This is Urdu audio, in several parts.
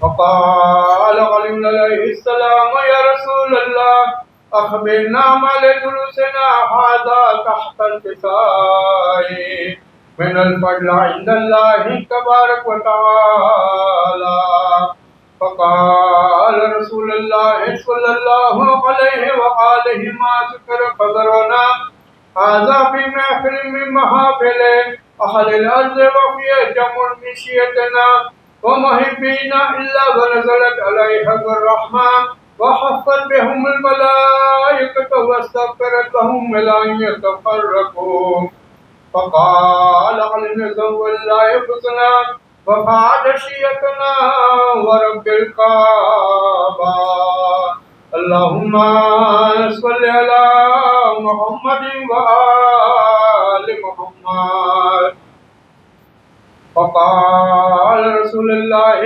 فقال علي عليه السلام يا رسول الله أخبرنا ما لجلوسنا هذا تحت الكساء من الفضل عند الله تبارك وتعالى. فقال رسول الله صلى الله عليه وآله ما ذكر قدرنا هذا في محفل من محافل أهل الأرض وفي جمع مشيتنا ومحبينا إلا ونزلت عليها الرحمة وحفت بهم الملائكة واستغفرت لهم أن يتفرقوا. فقال علي الله حسنا وفعل شيئتنا ورب الكعبة. اللهم صل على محمد وآل محمد. فقال رسول الله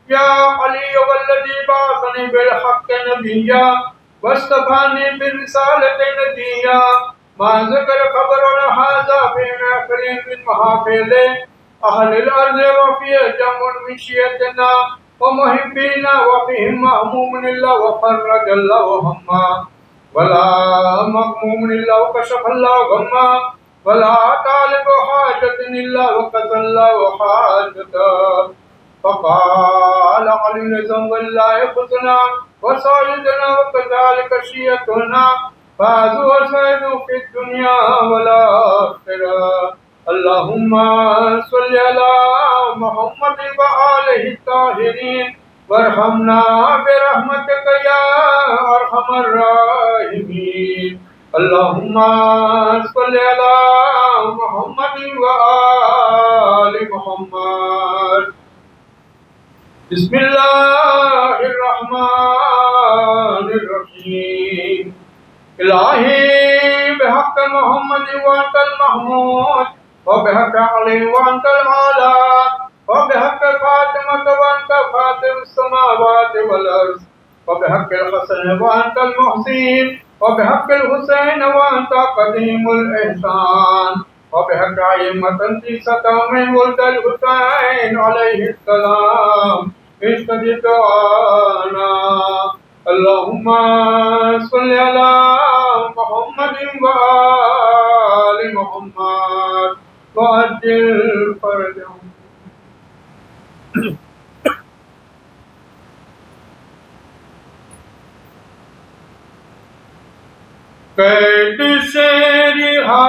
يا علي والذي بعثني بالحق نبيا واصطفاني بالرسالة نبيا ما ذكر خبرنا هذا في محفل من محافل أهل الأرض وفي جمع مشيتنا ومحبينا وفيهم مهموم الله وفرج الله هما ولا مغموم الله وكشف الله غما ولا طالب حاجة إلا وقضى الله حاجته. فقال علي الله حسنا وسيدنا وكذلك شيئتنا فازوا وسعدوا في الدنيا والآخرة. اللهم صل على محمد وآله الطاهرين وارحمنا برحمتك يا أرحم الراحمين. اللهم صل على محمد وآل محمد. بسم الله الرحمن الرحيم. الہی بحق محمد وانت المحمود وبحق علی وانت العالی وبحق فاطمة وانت فاطر السماوات والارض وبحق الحسن وانت المحسن وبحق الحسين وانت قديم الاحسان وبحق ائمة تسعة من ولد الحسين عليه السلام استجب دعانا. اللهم صل على محمد وآل محمد وعجل فرجهم. قید سے رہا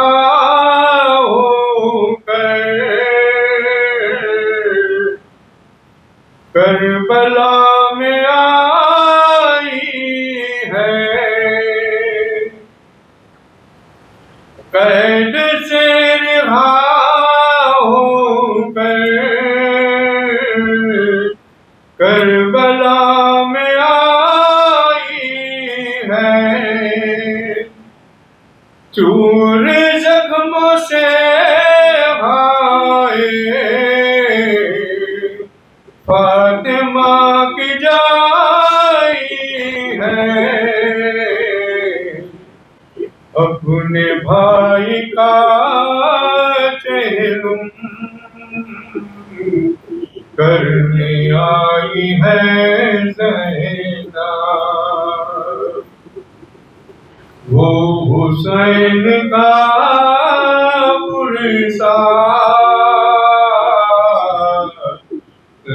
ہو کر کربلا میں قید سے رہا ہو کر کربلا میں آئی ہے. چور زخموں سے ہائے فاطمہ کی جائی ہے. اپنے بھائی کا چہرم کرنے آئی ہے زینب. وہ حسین کا پرسا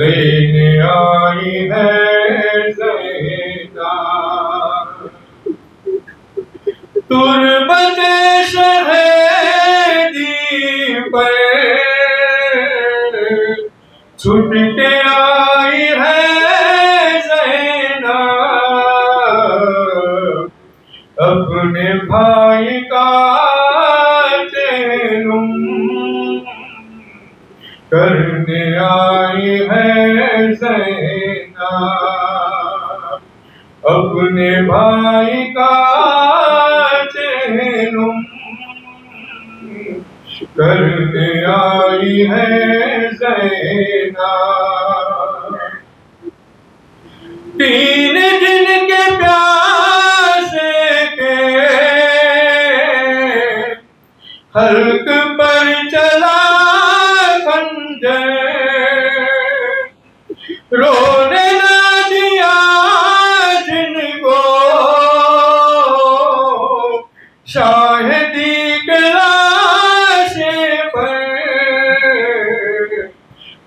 لینے آئی ہے زینب. تربت شہیدی پر چھٹ کے آئی ہے زینب. اپنے بھائی کا چہرم کرنے آئی ہے زینب. اپنے بھائی کا چہرم کرنے آئی ہے زینب. 3 دن کے پیاسے کے حلق پر چلا خنجر. رونے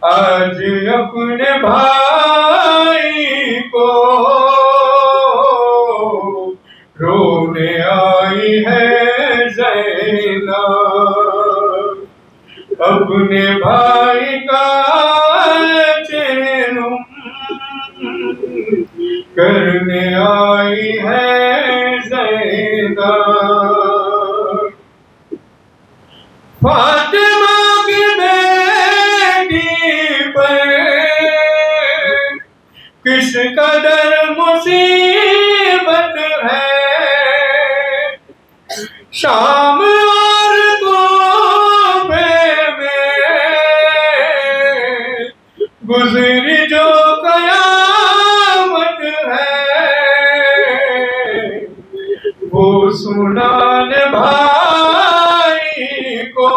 آج اپنے بھائی کو رونے آئی ہے زینب، اپنے بھائی کا چین کرنے آئی ہے زینب۔ فاطمہ کی بیٹی پر کس قدر مصیبت ہے، شام اور کوفے میں گزری جو قیامت ہے، وہ سنانے بھائی کو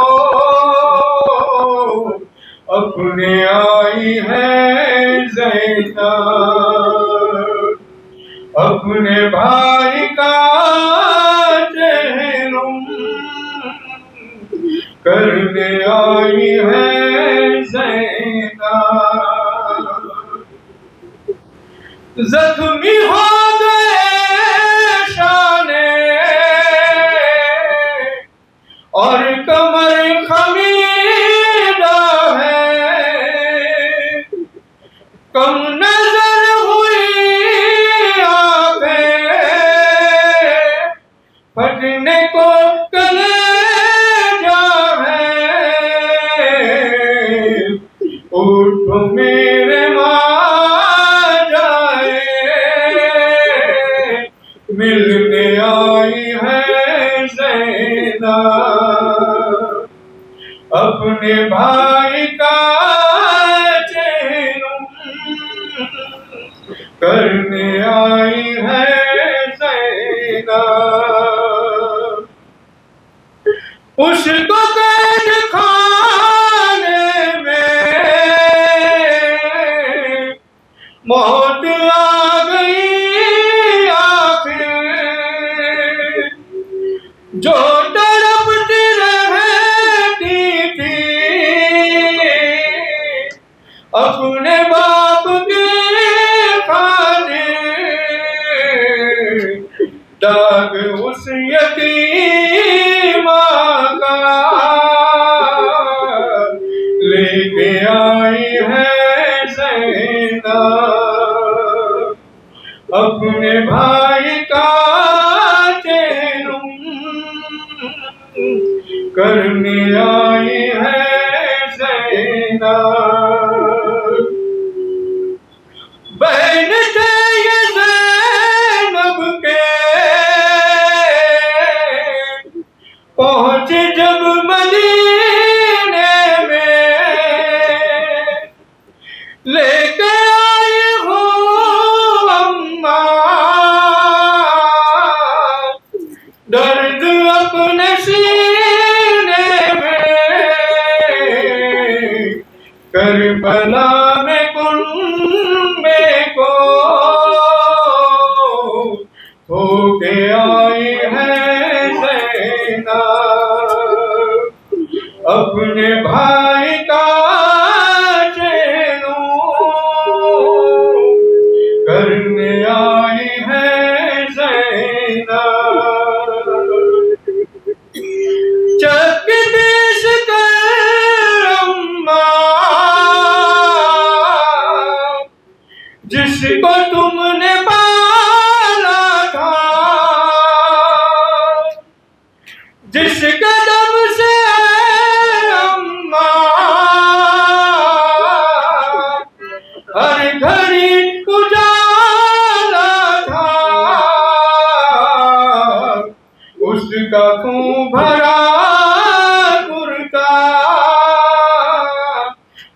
اپنے آئی ہے زینب، اپنے بھائی کا چہر کرنے آئی ہے زینب۔ زخمی ہو گئے شانے اور کمر خمیدہ ہے، کم نظر ہوئی آنکھیں پھٹنے کو کلیجہ ہے، اٹھو میرے ماں جائے ملنے آئی ہے زینب، اپنے بھائی کا چین کرنے آئی ہے زینب۔ اس کو قید خانے میں موت آ گئی آخر، جو تڑپتی رہتی تھی اپنے باپ کی خاطر، داغ اس یتیم کا لے کے آئی ہے زینب، اپنے بھائی کا چین کرنے آئی ہے زینب۔ بہن تھے یہ زینب کے پہنچے جب مدینے میں، لے کے آئی ہوں اماں درد اپنے سینے میں، کربلا میں کنبے کو ہو کے آئی ہے زینب، اپنے بھائی کا چین کرنے آئی ہے زینب۔ چکدیش کر اماں جس کو تم نے پالا تھا، جس قدم سے ہر گھڑی اجالا تھا، اس کا خون بھرا کرتا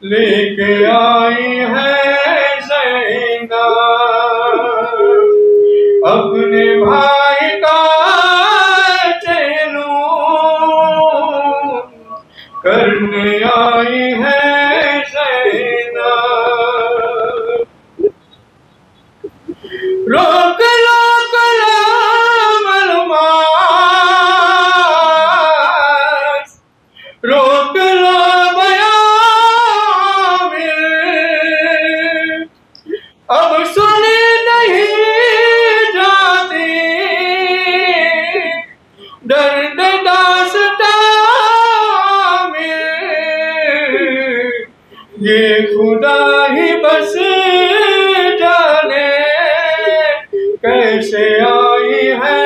لے کے آئی ہے زینب، اپنے بھائی کا چین کرنے آئی ہے زینب۔ روک لو کلام الماس، روک لو بیان یہ خدا ہی بس جانے کیسے آئی ہے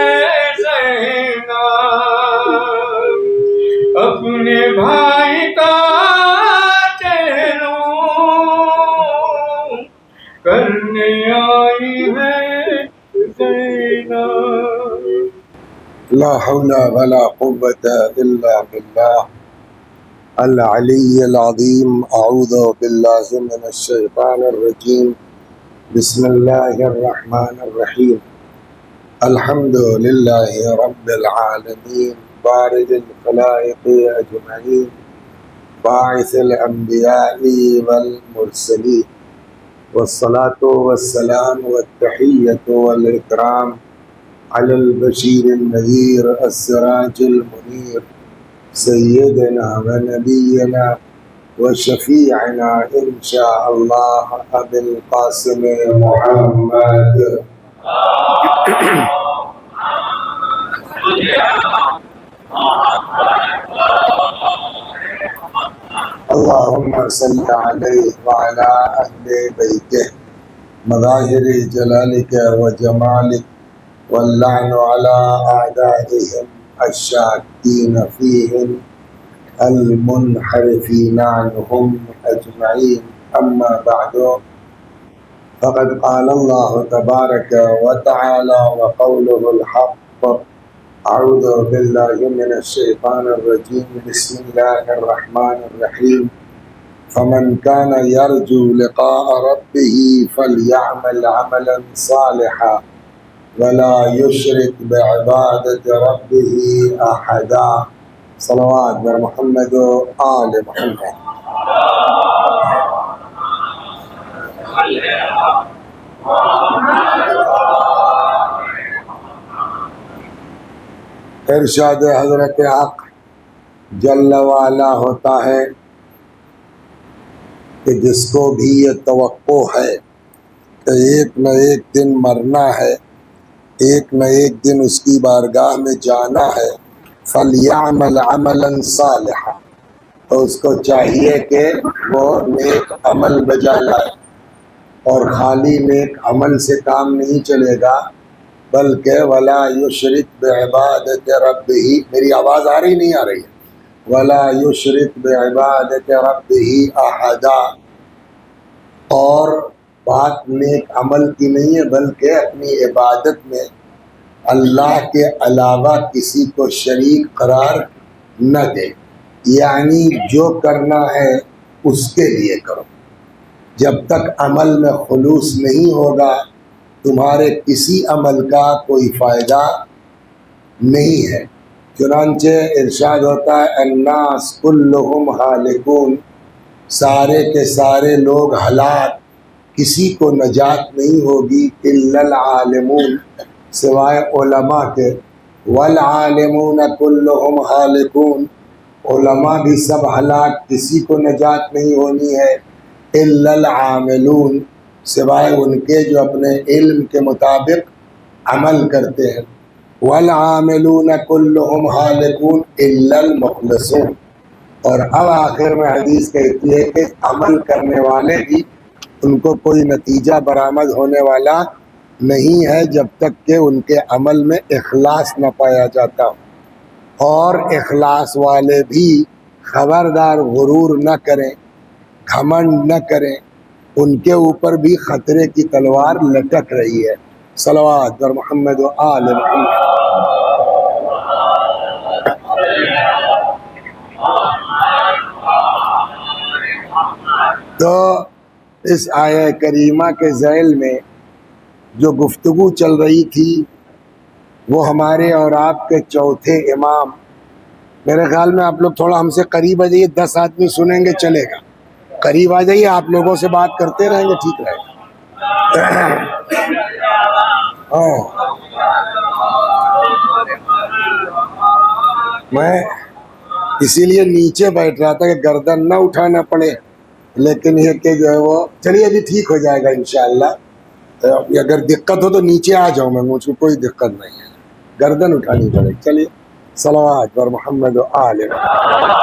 زینب اپنے بھائی کا چہروں کرنے آئی ہے زینب. لا حول ولا قوة إلا بالله العلي العظيم. أعوذ بالله من الشيطان الرجيم. بسم الله الرحمن الرحيم. الحمد لله رب العالمين بارئ الخلائق أجمعين باعث الأنبياء والمرسلين والصلاة والسلام والتحية والإكرام على البشير النذير السراج المنير سيدنا ونبينا وشفيعنا إن شاء الله أبي القاسم محمد. اللهم صل عليه وعلى أهل بيته مظاهر جلالك وجمالك واللعن على أعدائهم الشاكين فيهم المنحرفين عنهم أجمعين. أما بعد فقد قال الله تبارك وتعالى وقوله الحق. أعوذ بالله من الشيطان الرجيم. بسم الله الرحمن الرحيم. فمن كان يرجو لقاء ربه فليعمل عملا صالحا ولا يشرك بعبادة ربه أحدا. صلوات محمد وآل محمد. ارشاد حضرت حق جل وعلا ہوتا ہے کہ جس کو بھی یہ توقع ہے کہ ایک نہ ایک دن مرنا ہے، ایک نہ ایک دن اس کی بارگاہ میں جانا ہے، فَلْيَعْمَلْ عَمَلًا صَالِحًا، تو اس کو چاہیے کہ وہ نیک عمل بجا لائے. اور خالی نیک عمل سے کام نہیں چلے گا بلکہ وَلَا يُشْرِكْ بِعِبَادَةِ رَبِّهِ. میری آواز آ رہی نہیں آ رہی ہے؟ وَلَا يُشْرِكْ بِعِبَادَةِ رَبِّهِ أَحَدًا. اور بات نیک عمل کی نہیں ہے بلکہ اپنی عبادت میں اللہ کے علاوہ کسی کو شریک قرار نہ دے. یعنی جو کرنا ہے اس کے لیے کرو. جب تک عمل میں خلوص نہیں ہوگا تمہارے کسی عمل کا کوئی فائدہ نہیں ہے. چنانچہ ارشاد ہوتا ہے الناس کلہم ہالکون، سارے کے سارے لوگ ہلاک، کسی کو نجات نہیں ہوگی الا العالمون، سوائے علماء کے. والعالمون کلہم ہالکون، علماء بھی سب ہلاک، کسی کو نجات نہیں ہونی ہے الا العاملون، سوائے ان کے جو اپنے علم کے مطابق عمل کرتے ہیں. والعاملون کلہم ہالکون الا المخلصون. اور اب آخر میں حدیث کہتی ہے کہ عمل کرنے والے بھی ان کو کوئی نتیجہ برآمد ہونے والا نہیں ہے جب تک کہ ان کے عمل میں اخلاص نہ پایا جاتا. اور اخلاص والے بھی خبردار غرور نہ کریں، گھمنڈ نہ کریں، ان کے اوپر بھی خطرے کی تلوار لٹک رہی ہے. صلوات بر محمد و آل محمد. تو اس آیہ کریمہ کے ذیل میں جو گفتگو چل رہی تھی وہ ہمارے اور آپ کے چوتھے امام، میرے خیال میں آپ لوگ تھوڑا ہم سے قریب آ جائیے، 10 آدمی سنیں گے چلے گا. قریب آ جائیے، آپ لوگوں سے بات کرتے رہیں گے، ٹھیک رہے گا. میں اسی لیے نیچے بیٹھ رہا تھا کہ گردن نہ اٹھانا پڑے، لیکن یہ کہ جو ہے وہ چلیے ابھی ٹھیک ہو جائے گا انشاءاللہ. اگر دقت ہو تو نیچے آ جاؤں میں، مجھ کو کوئی دقت نہیں ہے، گردن اٹھانی پڑے. چلیے صلوات بر محمد و آل محمد.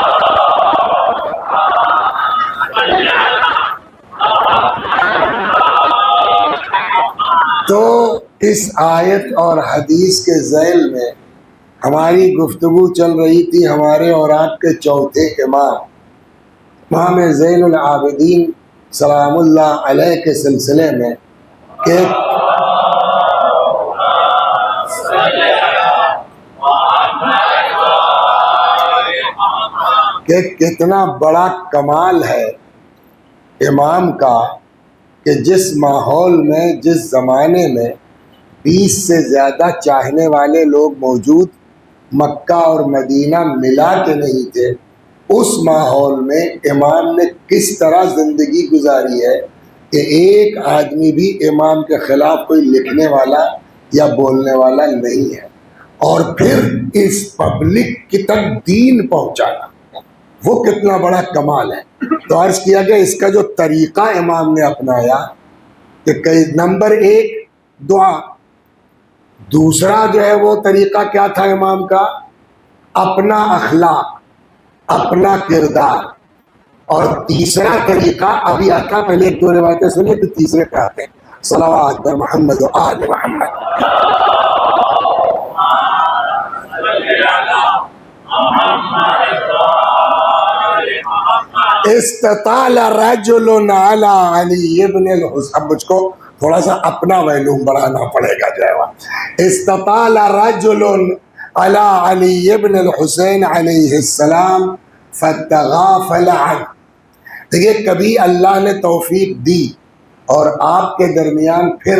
تو اس آیت اور حدیث کے ذیل میں ہماری گفتگو چل رہی تھی ہمارے اوراد کے چوتھے امام امام زین العابدین سلام اللہ علیہ کے سلسلے میں کہ کتنا بڑا کمال ہے امام کا کہ جس ماحول میں جس زمانے میں 20 سے زیادہ چاہنے والے لوگ موجود مکہ اور مدینہ ملا کے نہیں تھے، اس ماحول میں امام نے کس طرح زندگی گزاری ہے کہ ایک آدمی بھی امام کے خلاف کوئی لکھنے والا یا بولنے والا نہیں ہے، اور پھر اس پبلک کی تک دین پہنچانا، وہ کتنا بڑا کمال ہے۔ تو عرض کیا گیا اس کا جو طریقہ امام نے اپنایا کہ نمبر 1 دعا، دوسرا جو ہے وہ طریقہ کیا تھا امام کا، اپنا اخلاق، اپنا کردار، اور تیسرا طریقہ ابھی آتا، پہلے 1-2 روایتیں سنیں تو تیسرے پہ آتے ہیں، صلوات بر محمد و آل محمد۔ استطال رجل علی علی ابن الحسین، اب مجھ کو تھوڑا سا اپنا ویلوم بڑھانا پڑے گا جو ہے، استطال رجل علی علی ابن الحسین علیہ السلام فتغافل عنہ۔ دیکھیے کبھی اللہ نے توفیق دی اور آپ کے درمیان پھر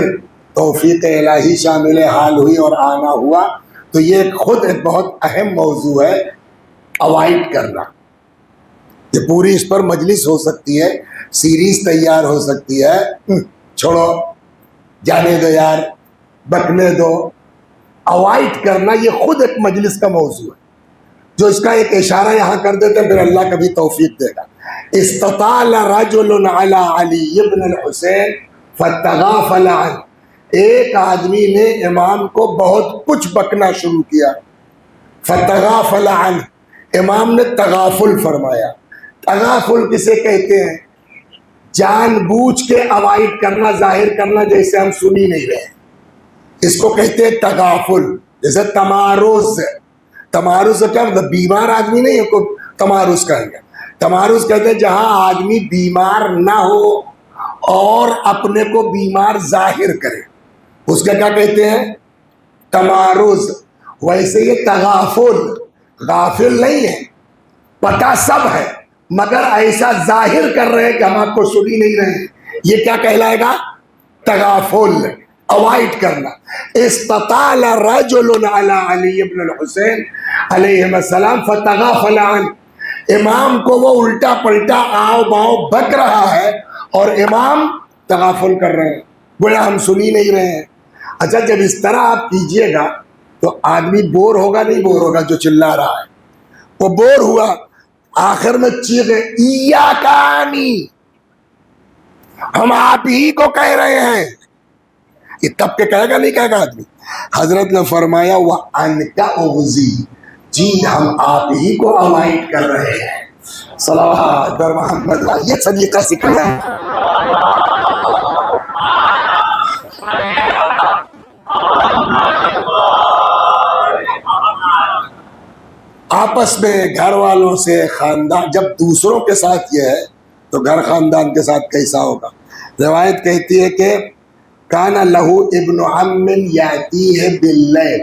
توفیق الہی شامل حال ہوئی اور آنا ہوا، تو یہ خود ایک بہت اہم موضوع ہے، اوائڈ کرنا۔ یہ پوری اس پر مجلس ہو سکتی ہے، سیریز تیار ہو سکتی ہے، چھوڑو جانے دو یار، بکنے دو۔ اوائڈ کرنا یہ خود ایک مجلس کا موضوع ہے، جو اس کا ایک اشارہ یہاں کر دیتے ہیں، پھر اللہ کبھی توفیق دے گا۔ استطال رجل علی علی ابن الحسین فتغافل عنہ، ایک آدمی نے امام کو بہت کچھ بکنا شروع کیا، فتغافل عنہ، امام نے تغافل فرمایا۔ تغافل کسے کہتے ہیں؟ جان بوجھ کے اوائڈ کرنا، ظاہر کرنا جیسے ہم سن ہی نہیں رہے، اس کو کہتے ہیں تغافل۔ جیسے تمارز، تمارز کیا مطلب؟ بیمار آدمی نہیں ہے کو تمارز کہیں گے، تمارز کہتے ہیں جہاں آدمی بیمار نہ ہو اور اپنے کو بیمار ظاہر کرے، اس کا کیا کہتے ہیں؟ تمارز۔ ویسے یہ تغافل، غافل نہیں ہے، پتہ سب ہے مگر ایسا ظاہر کر رہے ہیں کہ ہم آپ کو سن ہی نہیں رہے ہیں، یہ کیا کہلائے گا؟ تغافل، اوائڈ کرنا۔ استطال رجل علی علی ابن الحسین علیہ السلام فتغافل عنہ، امام کو وہ الٹا پلٹا آؤ باؤ بک رہا ہے اور امام تغافل کر رہے ہیں، گویا ہم سن ہی نہیں رہے ہیں۔ اچھا جب اس طرح آپ کیجئے گا تو آدمی بور ہوگا نہیں بور ہوگا؟ جو چلا رہا ہے وہ بور ہوا، آخر میں چیخے ایاک آنی، ہم آپ ہی کو کہہ رہے ہیں، یہ تب کے کہے گا نہیں کہے گا آدمی؟ حضرت نے فرمایا وَأَنْكَ أُغْزِي، جی ہم آپ ہی کو اوائڈ کر رہے ہیں، صلوات بر محمد۔ یہ صدیقہ سکھنا ہے۔ آپس میں گھر والوں سے، خاندان، جب دوسروں کے ساتھ یہ ہے تو گھر خاندان کے ساتھ کیسا ہوگا؟ روایت کہتی ہے کہ کان لہو ابن عم یاتیہ باللیل،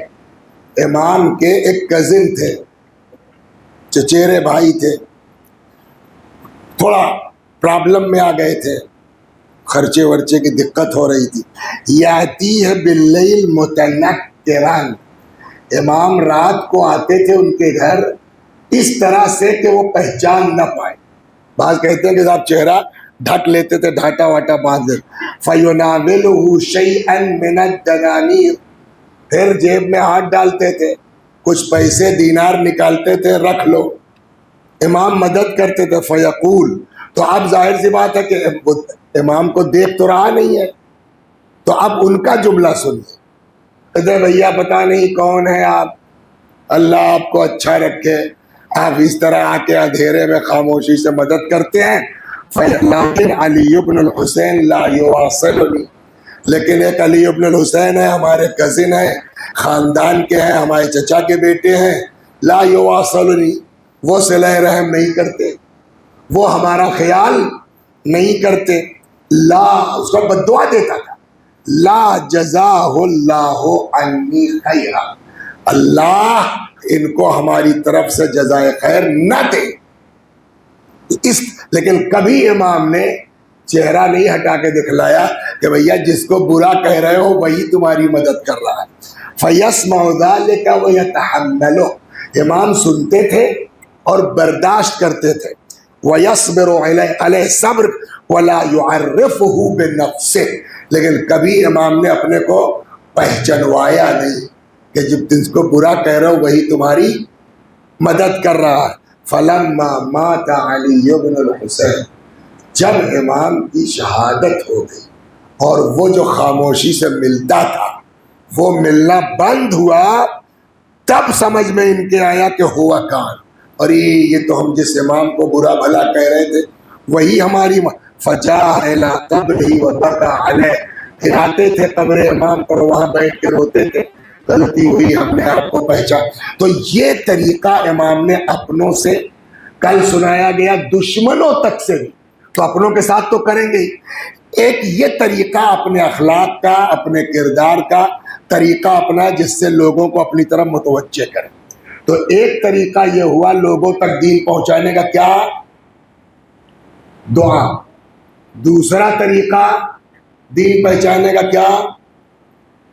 امام کے ایک کزن تھے، چچیرے بھائی تھے، تھوڑا پرابلم میں آ گئے تھے، خرچے ورچے کی دقت ہو رہی تھی۔ یاتیہ باللیل متنکران، امام رات کو آتے تھے ان کے گھر اس طرح سے کہ وہ پہچان نہ پائے، بعض کہتے ہیں کہ صاحب چہرہ ڈھک لیتے تھے، ڈھاٹا واٹا باندھ دیتے، فَيُنَاوِلُهُ شَيْئًا مِنَ الدَّنَانِيرِ، پھر جیب میں ہاتھ ڈالتے تھے، کچھ پیسے دینار نکالتے تھے، رکھ لو، امام مدد کرتے تھے۔ فَيَقُول، تو اب ظاہر سی بات ہے کہ امام کو دیکھ تو رہا نہیں ہے، تو اب ان کا جملہ سنیے، کہتے بھیا پتہ نہیں کون ہے آپ، اللہ آپ کو اچھا رکھے، آپ اس طرح آ کے اندھیرے میں خاموشی سے مدد کرتے ہیں، لیکن علی بن الحسین لا یواصلنی، لیکن ایک علی ابن الحسین ہے، ہمارے کزن ہیں، خاندان کے ہیں، ہمارے چچا کے بیٹے ہیں، لا یواصلنی، وہ صلہ رحم نہیں کرتے، وہ ہمارا خیال نہیں کرتے، لا، اس کو بد دعا دیتا تھا، لا جزاہ اللہ عنی خیرا، اللہ ان کو ہماری طرف سے جزائے خیر نہ دے۔ لیکن کبھی امام نے چہرہ نہیں ہٹا کے دکھلایا کہ بھیا جس کو برا کہہ رہے ہو وہی تمہاری مدد کر رہا ہے۔ فَيَسْمَعُ ذَلِكَ وَيَتَحَمَّلُ، امام سنتے تھے اور برداشت کرتے تھے، وَيَصْبِرُ عَلَيْهِ صبر وَلَا يُعَرِّفُهُ بِنَفْسِهِ، لیکن کبھی امام نے اپنے کو پہچنوایا نہیں کہ جب جس کو برا کہہ رہے ہو وہی تمہاری مدد کر رہا ہے۔ فَلَمَّا مَاتَ عَلِيُّ بْنُ الْحُسَيْنِ، جب امام کی شہادت ہو گئی اور وہ جو خاموشی سے ملتا تھا وہ ملنا بند ہوا، تب سمجھ میں ان کے آیا کہ ہوا کان، اور یہ تو ہم جس امام کو برا بھلا کہہ رہے تھے وہی ہماری فجاء الی قبرہ وبکى علیہ، پھر آتے تھے قبر امام پر، وہاں بیٹھ کے روتے تھے، غلطی ہوئی ہم نے آپ کو پہچان۔ تو یہ طریقہ امام نے اپنوں سے، کل سنایا گیا دشمنوں تک سے بھی، تو اپنوں کے ساتھ تو کریں گے ہی، ایک یہ طریقہ اپنے اخلاق کا، اپنے کردار کا طریقہ اپنا جس سے لوگوں کو اپنی طرف متوجہ کریں۔ تو ایک طریقہ یہ ہوا لوگوں تک دین پہنچانے کا، کیا؟ دعا۔ دوسرا طریقہ دین پہنچانے کا کیا؟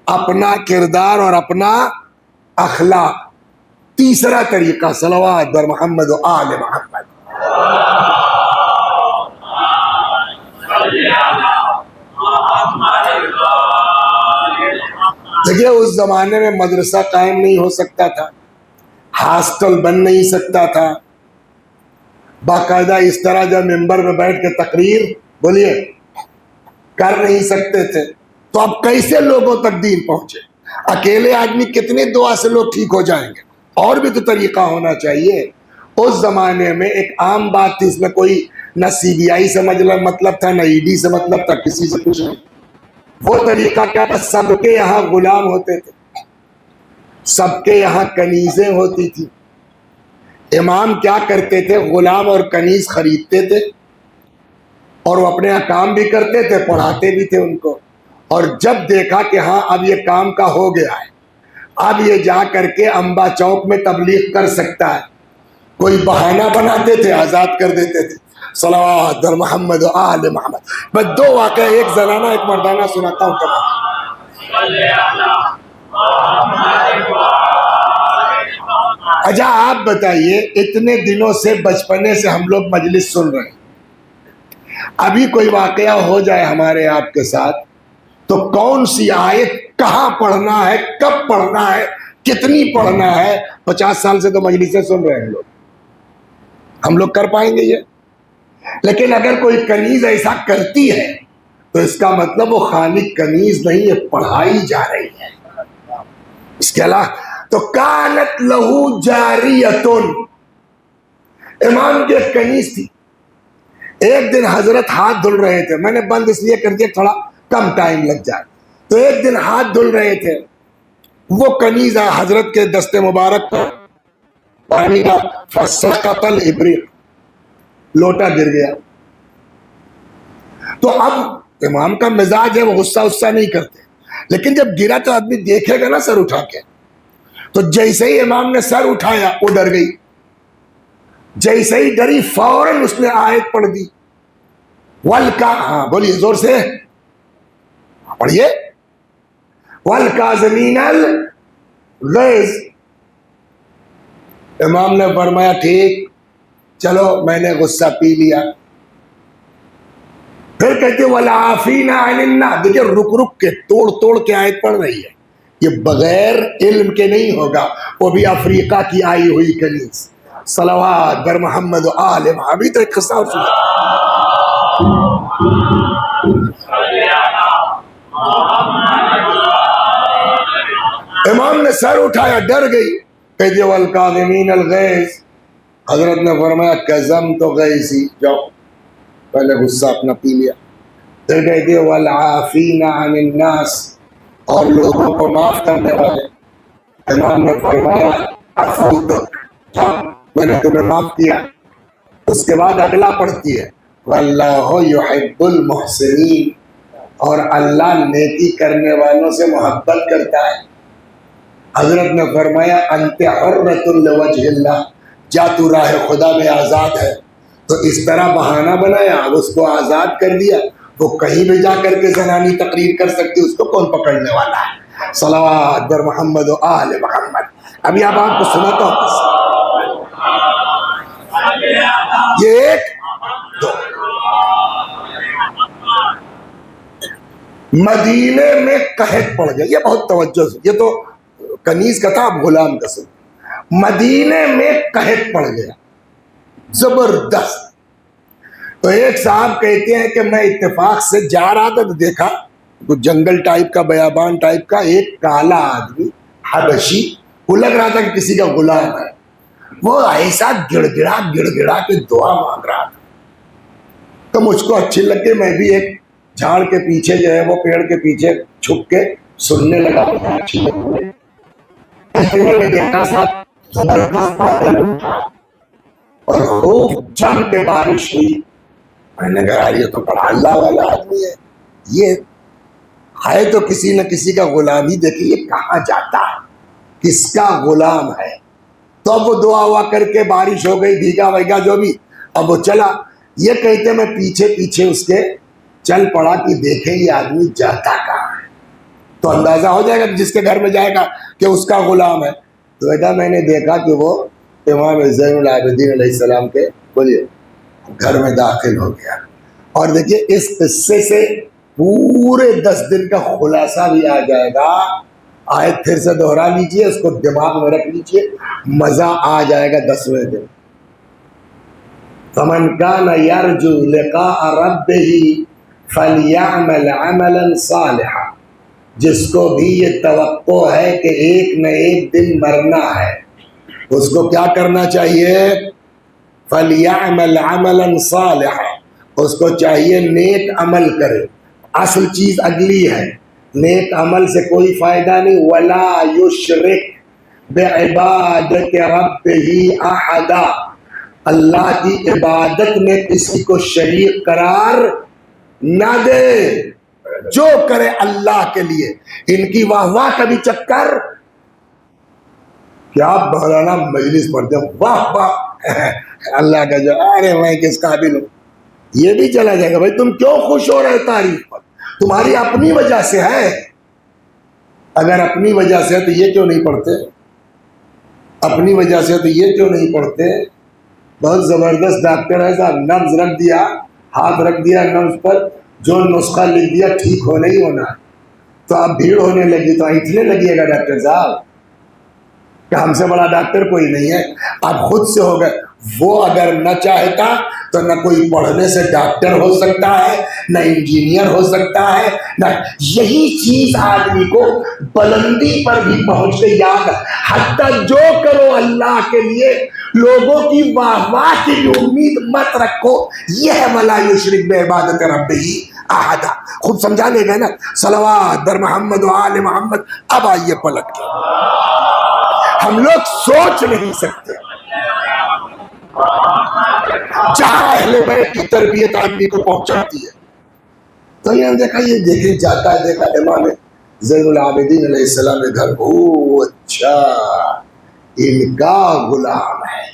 اپنا کردار اور اپنا اخلاق۔ تیسرا طریقہ صلوات بر محمد و آل محمد۔ دیکھیے اس زمانے میں مدرسہ قائم نہیں ہو سکتا تھا، ہاسٹل بن نہیں سکتا تھا، باقاعدہ اس طرح جب ممبر میں بیٹھ کے تقریر بولیے کر نہیں سکتے تھے، تو اب کیسے لوگوں تک دین پہنچے؟ اکیلے آدمی کتنے دعا سے لوگ ٹھیک ہو جائیں گے؟ اور بھی تو طریقہ ہونا چاہیے۔ اس زمانے میں ایک عام بات تھی، اس میں کوئی نہ سی بی آئی سے مطلب تھا، نہ ای ڈی سے مطلب تھا، کسی سے کچھ نہیں۔ وہ طریقہ کیا تھا؟ سب کے یہاں غلام ہوتے تھے، سب کے یہاں کنیزیں ہوتی تھی۔ امام کیا کرتے تھے؟ غلام اور کنیز خریدتے تھے اور وہ اپنے یہاں کام بھی کرتے تھے، پڑھاتے بھی تھے ان کو، اور جب دیکھا کہ ہاں اب یہ کام کا ہو گیا ہے، اب یہ جا کر کے امبا چوک میں تبلیغ کر سکتا ہے، کوئی بہانہ بناتے تھے، آزاد کر دیتے تھے۔ صلوات بر محمد و آل محمد۔ بس دو واقعہ، ایک زنانہ ایک مردانہ سناتا ہوں تمام۔ اچھا آپ بتائیے، اتنے دنوں سے بچپنے سے ہم لوگ مجلس سن رہے ہیں، ابھی کوئی واقعہ ہو جائے ہمارے آپ کے ساتھ تو کون سی آیت کہاں پڑھنا ہے، کب پڑھنا ہے، کتنی پڑھنا ہے؟ 50 سال سے تو مجلسیں سن رہے ہیں ہم لوگ کر پائیں گے یہ؟ لیکن اگر کوئی کنیز ایسا کرتی ہے تو اس کا مطلب وہ خالی کنیز نہیں ہے، پڑھائی جا رہی ہے۔ اس کے علاوہ تو کانت لہو جاریتن، امام کی ایک کنیز تھی، ایک دن حضرت ہاتھ دھل رہے تھے، میں نے بند اس لیے کر دیا تھوڑا کم ٹائم لگ جائے، تو ایک دن ہاتھ دھل رہے تھے، وہ کنیز حضرت کے دست مبارک پر پانی کا فسقط الابریق، لوٹا گر گیا۔ تو اب امام کا مزاج ہے وہ غصہ نہیں کرتے، لیکن جب گرا تو آدمی دیکھے گا نا سر اٹھا کے، تو جیسے ہی امام نے سر اٹھایا وہ ڈر گئی، جیسے ہی ڈری فوراً اس نے آیت پڑھ دی، ہاں بولیے زور سے پڑھیے، والکاظمین الغیظ۔ امام نے فرمایا ٹھیک، چلو میں نے غصہ پی لیا۔ پھر کہتے والعافین عن الناس، دیکھیں رک رک کے توڑ کے آیت پڑھ رہی ہے، یہ بغیر علم کے نہیں ہوگا، وہ بھی افریقہ کی آئی ہوئی کنیز۔ صلوات بر محمد و آل محمد۔ ابھی تو ایک قصہ اور سنا، امام نے سر اٹھایا، ڈر گئی، کہتے والکاظمین الغیظ، حضرت نے فرمایا کظمت غیظی، جاؤ پہلے غصہ اپنا پی لیا۔ پھر کہتی ہے والعافین عن الناس، اور لوگوں کو معاف کرنے والے. امام نے فرمایا عفوت، میں نے تمہیں معاف کیا. اس کے بعد اگلا پڑھتی ہے واللہ یحب المحسنین، اور اللہ نیکی کرنے والوں سے محبت کرتا ہے. حضرت نے فرمایا انت حرۃ لوجہ اللہ، جا تو راہ خدا میں آزاد ہے. تو اس طرح بہانہ بنایا، اب اس کو آزاد کر دیا، وہ کہیں بھی جا کر کے زنانی تقریر کر سکتی، اس کو کون پکڑنے والا ہے. صلوات بر محمد و آل محمد. ابھی اب آپ کو سناتا ہوں یہ ایک دو. مدینے میں قحط پڑ گیا، یہ بہت توجہ سے، یہ تو کنیز کا تھا، اب غلام کا سن. مدینے میں قحط پڑ گیا زبردست. تو ایک صاحب کہتے ہیں کہ میں اتفاق سے جا رہا تھا تو دیکھا تو جنگل ٹائپ کا، بیابان ٹائپ کا، ایک کالا آدمی حبشی، وہ لگ رہا تھا کہ کسی کا غلام ہے. وہ ایسا گڑ گڑا کے دعا مانگ رہا تھا. تو مجھ کو اچھی لگ گئی، میں بھی ایک جھاڑ کے پیچھے جو ہے وہ پیڑ کے پیچھے چھپ کے سننے لگا. اور خوب جم کے بارش ہوئی. میں نے کہا یہ تو بڑا اللہ والا آدمی ہے، یہ ہے تو کسی نہ کسی کا غلام ہی. دیکھیے یہ کہاں جاتا ہے، کس کا غلام ہے. تو اب وہ دعا ہوا کر کے بارش ہو گئی، بھیگا ویگا جو بھی، اب وہ چلا. یہ کہتے میں پیچھے پیچھے اس کے چل پڑا کہ دیکھیں یہ آدمی جاتا کہاں ہے. تو اندازہ ہو جائے گا جس کے گھر میں جائے گا کہ اس کا غلام ہے. تو بیٹا میں نے دیکھا کہ وہ امام زین العابدین علیہ السلام کے بولیے گھر میں داخل ہو گیا. اور دیکھیے اس قصے سے پورے 10 دن کا خلاصہ بھی آ جائے گا. آیت پھر سے دہرا لیجئے، اس کو دماغ میں رکھ لیجئے، مزہ آ جائے گا 10ویں دن. فمن کان یرجو لقاء ربہ فلیعمل عملا صالحا، جس کو بھی یہ توقع ہے کہ ایک نہ ایک دن مرنا ہے، اس کو کیا کرنا چاہیے؟ فلیعمل عملا صالحا، اس کو چاہیے نیک عمل کرے. اصل چیز اگلی ہے، نیک عمل سے کوئی فائدہ نہیں. ولا یشرک بعبادت ربہ احدا، اللہ کی عبادت میں کسی کو شریک قرار نہ دے. جو کرے اللہ کے لیے. ان کی واہ واہ کا بھی چکر، کیا مولانا مجلس پڑھتے ہیں واہ واہ اللہ کا، جو ارے میں کس قابل ہوں، یہ بھی چلا جائے گا. بھائی تم کیوں خوش ہو رہے تعریف پر؟ تمہاری اپنی وجہ سے ہے. اگر اپنی وجہ سے ہے تو یہ کیوں نہیں پڑھتے؟ اپنی وجہ سے تو یہ کیوں نہیں پڑھتے؟ بہت زبردست ڈاکٹر ہے صاحب، نبض رکھ دیا، ہاتھ رکھ دیا نبض پر، جو نسخہ لکھ دیا ٹھیک ہونا ہی ہونا ہے. تو اب بھیڑ ہونے لگی تو ایٹھنے لگیے گا ڈاکٹر صاحب کہ ہم سے بڑا ڈاکٹر کوئی نہیں ہے. آپ خود سے ہو گئے. وہ اگر نہ چاہتا تو نہ کوئی پڑھنے سے ڈاکٹر ہو سکتا ہے، نہ انجینئر ہو سکتا ہے، نہ یہی چیز آدمی کو بلندی پر بھی پہنچ کے یاد ہے. حتیٰ جو کرو اللہ کے لیے لوگوں کی واہ واہ کی امید مت رکھو. یہ ہے ولا یشرک بعبادت ربہ احدا. خوب سمجھا لے گئے نا؟ صلوات بر محمد و آل محمد. اب آئیے پلٹ کے، ہم لوگ سوچ نہیں سکتے جہاں اہل بیت کی تربیت آدمی کو پہنچاتی ہے. تو یہ دیکھا، یہ دیکھیں جاتا ہے، دیکھا امام زین العابدین علیہ السلام کے گھر. اچھا ان کا غلام ہے،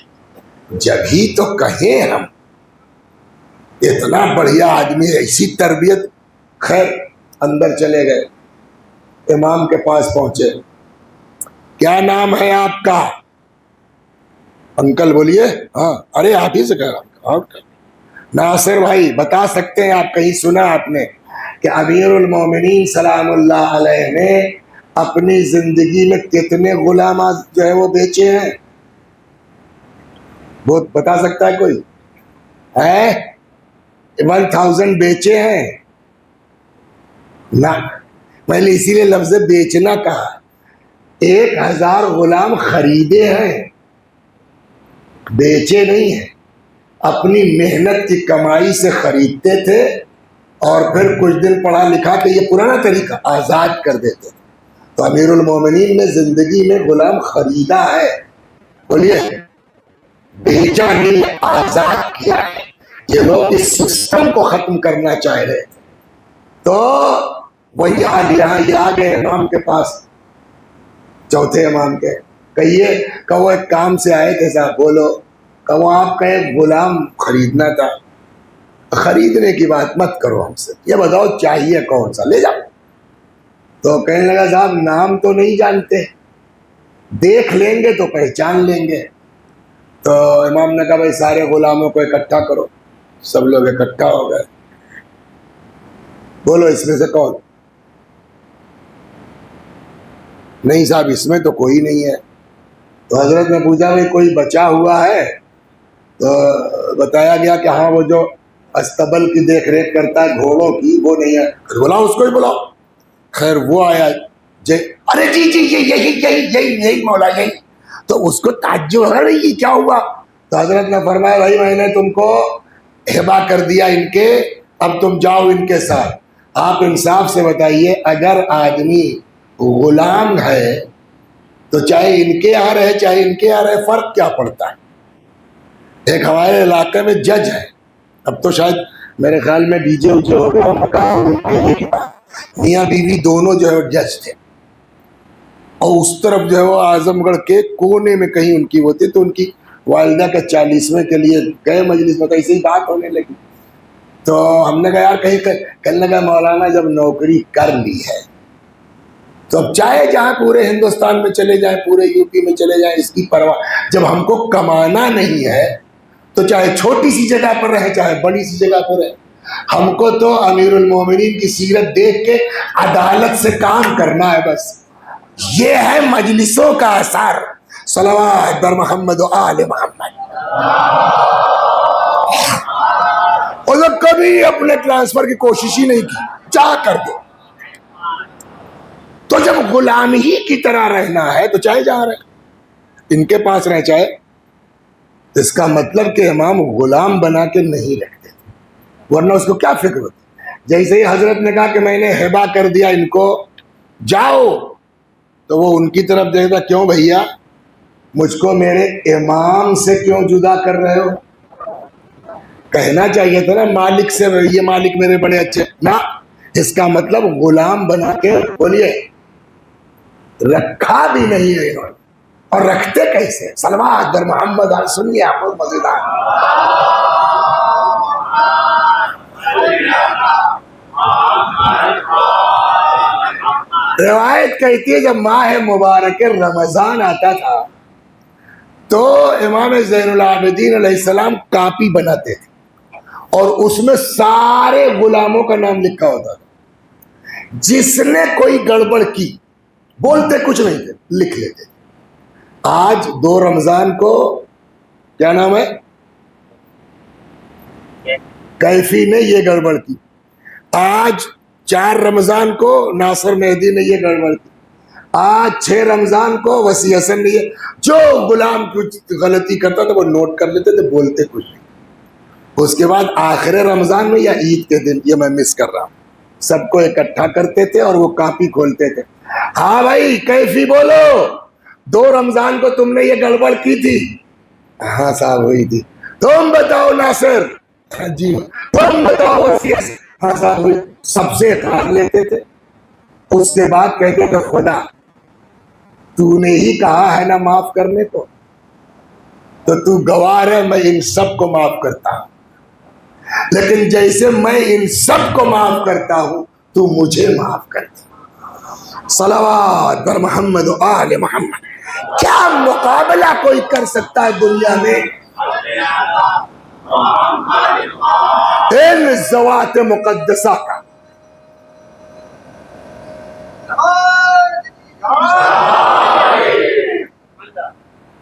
جب ہی تو کہیں ہم اتنا بڑھیا آدمی، ایسی تربیت. خیر اندر چلے گئے، امام کے پاس پہنچے. کیا نام ہے آپ کا؟ انکل بولیے. ہاں ارے آپ ہی سے کہہ رہا ہوں. ناصر بھائی بتا سکتے ہیں آپ، کہیں سنا آپ نے کہ امیر المومنین سلام اللہ علیہ نے اپنی زندگی میں کتنے غلامات جو ہے وہ بیچے ہیں؟ وہ بتا سکتا ہے کوئی؟ ہے 1000 بیچے ہیں نہ. میں نے اسی لیے لفظ بیچنا کہا. 1000 غلام خریدے ہیں، بیچے نہیں ہیں. اپنی محنت کی کمائی سے خریدتے تھے اور پھر کچھ دن پڑھا لکھا کہ یہ پرانا طریقہ آزاد کر دیتے. تو امیر المومنین نے زندگی میں غلام خریدا ہے, بولیے بیچا نہیں, آزاد کیا ہے. یہ لوگ اس سسٹم کو ختم کرنا چاہ رہے تھے. تو وہی یہ آ گئے امام کے پاس, چوتھے امام کے. کہیے کہ وہ ایک کام سے آئے تھے صاحب, بولو. کہ وہ آپ کا ایک غلام خریدنا تھا. خریدنے کی بات مت کرو ہم سے, یہ بتاؤ چاہیے کون سا, لے جاؤ. تو کہنے لگا صاحب نام تو نہیں جانتے, دیکھ لیں گے تو پہچان لیں گے. تو امام نے کہا بھائی سارے غلاموں کو اکٹھا کرو. سب لوگ اکٹھا ہو گئے. بولو اس میں سے کون؟ نہیں صاحب اس میں تو کوئی نہیں ہے. تو حضرت نے پوچھا بھائی کوئی بچا ہوا ہے؟ تو بتایا گیا کہ ہاں وہ جو استبل کی دیکھ ریکھ کرتا ہے گھوڑوں کی, وہ نہیں ہے. بلاؤ اس کو ہی بلاؤ. خیر وہ آیا, ارے جی جی یہی مولا یہی. تو اس کو تعجب ہو رہا یہ کیا ہوا؟ تو حضرت نے فرمایا بھائی میں نے تم کو ہبا کر دیا ان کے, اب تم جاؤ ان کے ساتھ. آپ انصاف سے بتائیے اگر آدمی غلام ہے تو چاہے ان کے یہاں رہے چاہے ان کے یہاں رہے, فرق کیا پڑتا ہے؟ ایک ہمارے علاقے میں جج ہے, اب تو شاید میرے خیال میں ڈی جے اوجے ہو گیا, میاں بیوی دونوں جو ہے جج تھے. اور اس طرف جو ہے وہ اعظم گڑھ کے کونے میں کہیں ان کی ہوتی, تو ان کی والدہ کے 40ویں کے لیے گئے مجلس میں, کہیں سے ہی بات ہونے لگی. تو ہم نے کہا یار کہیں کہنے لگا مولانا جب نوکری کر لی ہے تو اب چاہے جہاں پورے ہندوستان میں چلے جائیں, پورے یو پی میں چلے جائیں, اس کی پرواہ. جب ہم کو کمانا نہیں ہے تو چاہے چھوٹی سی جگہ پر رہے چاہے بڑی سی جگہ پر رہے, ہم کو تو امیر المومنین کی سیرت دیکھ کے عدالت سے کام کرنا ہے بس. یہ ہے مجلسوں کا اثر. صلوات بر محمد و آل محمد. اور جب کبھی اپنے ٹرانسفر کی کوشش ہی نہیں کی, چاہ کر دو. تو جب غلام ہی کی طرح رہنا ہے تو چاہے جہاں رہے, ان کے پاس رہ چاہے, اس کا مطلب کہ امام غلام بنا کے نہیں رکھتے, ورنہ اس کو کیا فکر ہوتی. جیسے ہی حضرت نے کہا کہ میں نے ہبا کر دیا ان کو, جاؤ, تو وہ ان کی طرف دیکھتا, کیوں بھیا مجھ کو میرے امام سے کیوں جدا کر رہے ہو؟ کہنا چاہیے تھا نا مالک سے, یہ مالک میرے بڑے اچھے نا. اس کا مطلب غلام بنا کے, بولیے رکھا بھی نہیں ہے انہوں نے. اور رکھتے کیسے؟ صلوات در محمد. سنیے آپ کو مزیدار روایت کہتی ہے جب ماہ مبارک رمضان آتا تھا تو امام زین العابدین علیہ السلام کاپی بناتے تھے اور اس میں سارے غلاموں کا نام لکھا ہوتا تھا. جس نے کوئی گڑبڑ کی, بولتے کچھ نہیں تھے, لکھ لیتے. آج 2 رمضان کو کیا نام ہے, کیفی نے یہ گڑبڑ کی. آج 4 رمضان کو ناصر مہدی نے یہ گڑبڑ کی. آج 6 رمضان کو وسیع حسن نے یہ, جو غلام کچھ غلطی کرتا تھا وہ نوٹ کر لیتے تھے, بولتے کچھ نہیں. اس کے بعد آخر رمضان میں یا عید کے دن, یہ میں مس کر رہا ہوں, سب کو اکٹھا کرتے تھے اور وہ کاپی کھولتے تھے. ہاں بھائی کیفی بولو, 2 رمضان کو تم نے یہ گڑبڑ کی تھی؟ ہاں صاحب ہوئی تھی. تم بتاؤ ناصر؟ جی. تم بتاؤ وسیع؟ ہاں صاحب ہوئی. سب سے اقرار لیتے تھے. اس کے بعد کہتے تھے خدا تو نے ہی کہا ہے نا معاف کرنے کو, تو تو گواہ ہے میں ان سب کو معاف کرتا ہوں, لیکن جیسے میں ان سب کو معاف کرتا ہوں تو مجھے معاف کرتا. صلوات بر محمد و آل محمد. کیا مقابلہ کوئی کر سکتا ہے دنیا میں ان ذوات مقدسہ کا؟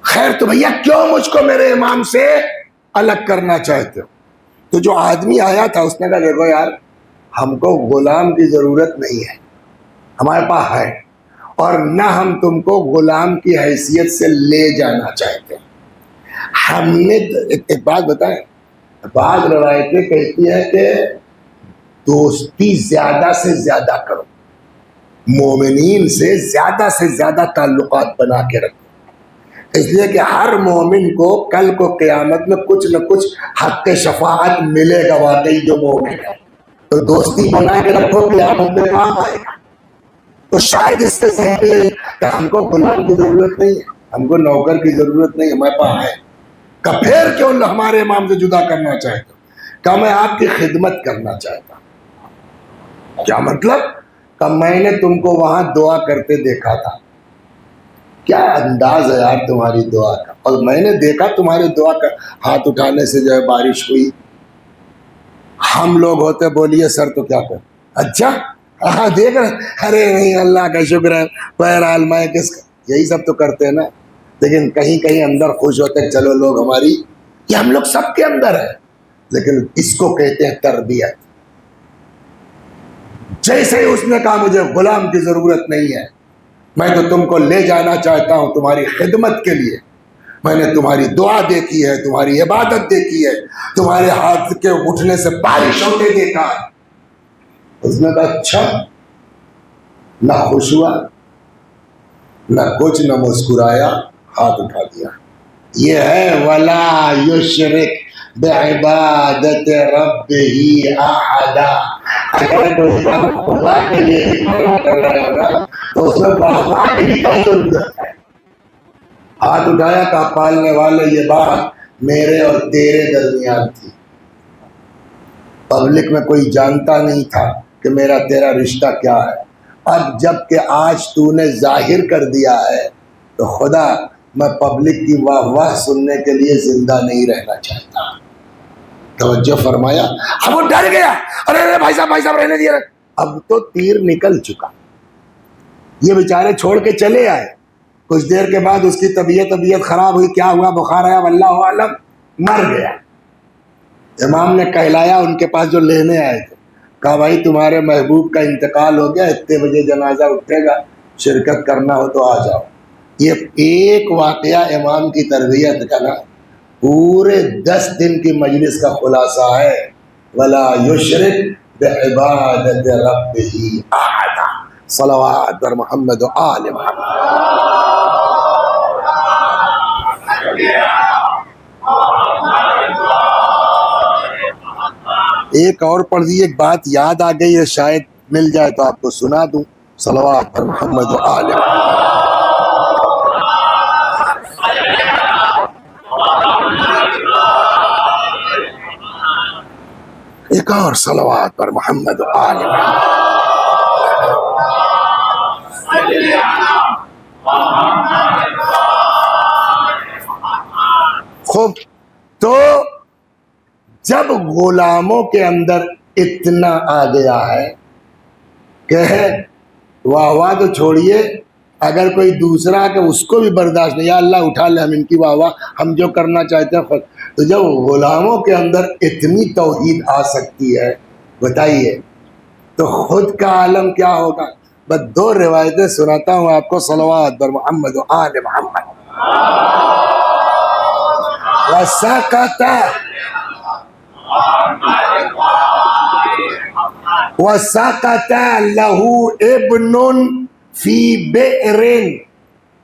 خیر تو بھیا کیوں مجھ کو میرے امام سے الگ کرنا چاہتے ہو؟ تو جو آدمی آیا تھا اس نے کہا دیکھو یار ہم کو غلام کی ضرورت نہیں ہے, ہمارے پاس ہے, اور نہ ہم تم کو غلام کی حیثیت سے لے جانا چاہتے ہیں. ہم نے ایک بات بتائیں, بعض روایتیں کہتی ہے کہ دوستی زیادہ سے زیادہ کرو، مومنین سے زیادہ تعلقات بنا کے رکھو، اس لیے کہ ہر مومن کو کل کو قیامت میں کچھ نہ کچھ حق شفاعت ملے گا، واقعی جو مومن ہے تو دوستی بنا کے رکھو، قیامت میں کام آئے گا۔ تو شاید اس سے سمجھے کہ ہم کو غلام کی ضرورت نہیں ہے، ہم کو نوکر کی ضرورت نہیں، ہمارے پاس ہے، کہ پھر کیوں ہمارے امام سے جدا کرنا چاہتا ہوں، کہ میں آپ کی خدمت کرنا چاہتا ہوں۔ کیا مطلب؟ کہ میں نے تم کو وہاں دعا کرتے دیکھا تھا، کیا انداز ہے یار تمہاری دعا کا، اور میں نے دیکھا تمہارے دعا کا ہاتھ اٹھانے سے جو ہے بارش ہوئی۔ ہم لوگ ہوتے بولیے سر تو کیا کر، اچھا ہاں دیکھ رہے، ارے نہیں اللہ کا شکر ہے، بہرحال میں کس کا، یہی سب تو کرتے ہیں نا، لیکن کہیں کہیں اندر خوش ہوتے ہیں چلو لوگ ہماری، یہ ہم لوگ سب کے اندر ہے، لیکن اس کو کہتے ہیں تربیت۔ جیسے ہی اس نے کہا مجھے غلام کی ضرورت نہیں ہے، میں تو تم کو لے جانا چاہتا ہوں تمہاری خدمت کے لیے، میں نے تمہاری دعا دیکھی ہے، تمہاری عبادت دیکھی ہے، تمہارے ہاتھ کے اٹھنے سے بارش ہوتے دیکھا ہے۔ اس نے کہا اچھا، نہ خوش ہوا نہ کچھ، نہ مسکرایا، ہاتھ اٹھا دیا۔ یہ ہے وَلَا يُشْرِكْ بِعِبَادَتِ رَبِّهِ أَحَدًا۔ اگر کوئی کام خدا کے لیے کر رہا ہوگا تو اس میں بہت ہی ضرورت ہے۔ ہاتھ اٹھایا، کہا پالنے والے یہ بات میرے اور تیرے درمیان تھی، پبلک میں کوئی جانتا نہیں تھا کہ میرا تیرا رشتہ کیا ہے، اب جب کہ آج تو نے ظاہر کر دیا ہے تو خدا میں پبلک کی واہ واہ سننے کے لیے زندہ نہیں رہنا چاہتا۔ توجہ فرمایا، اب وہ ڈر گیا، ارے بھائی صاحب رہنے دیا، اب تو تیر نکل چکا، یہ بیچارے چھوڑ کے چلے آئے، کچھ دیر کے بعد اس کی طبیعت خراب ہوئی، کیا ہوا، بخار آیا، واللہ اعلم، مر گیا۔ امام نے کہلایا ان کے پاس جو لینے آئے تھے، کہا بھائی تمہارے محبوب کا انتقال ہو گیا، اتنے بجے جنازہ اٹھے گا، شرکت کرنا ہو تو آ جاؤ۔ یہ ایک واقعہ امام کی تربیت کا نا پورے 10 دن کی مجلس کا خلاصہ ہے، وَلَا يُشْرِكْ بِعِبَادَتِ رَبِّهِ أَحَدًا۔ صلوات بر محمد و آل محمد۔ ایک اور پڑھ دی، ایک بات یاد آ گئی ہے، شاید مل جائے تو آپ کو سنا دوں، صلوات پر محمد و آل محمد۔ ایک اور صلوات پر محمد و آل محمد۔ خوب، تو جب غلاموں کے اندر اتنا آ گیا ہے کہ واہ واہ تو چھوڑیے، اگر کوئی دوسرا کہ اس کو بھی برداشت نہیں، یا اللہ اٹھا لے ہم ان کی واہ واہ، ہم جو کرنا چاہتے ہیں خود، تو جب غلاموں کے اندر اتنی توحید آ سکتی ہے بتائیے تو خود کا عالم کیا ہوگا۔ بس 2 روایتیں سناتا ہوں آپ کو، صلوات بر محمد و آل محمد۔ وَسَقَطَ لَهُ ابْنٌ فِي بِئْرٍ،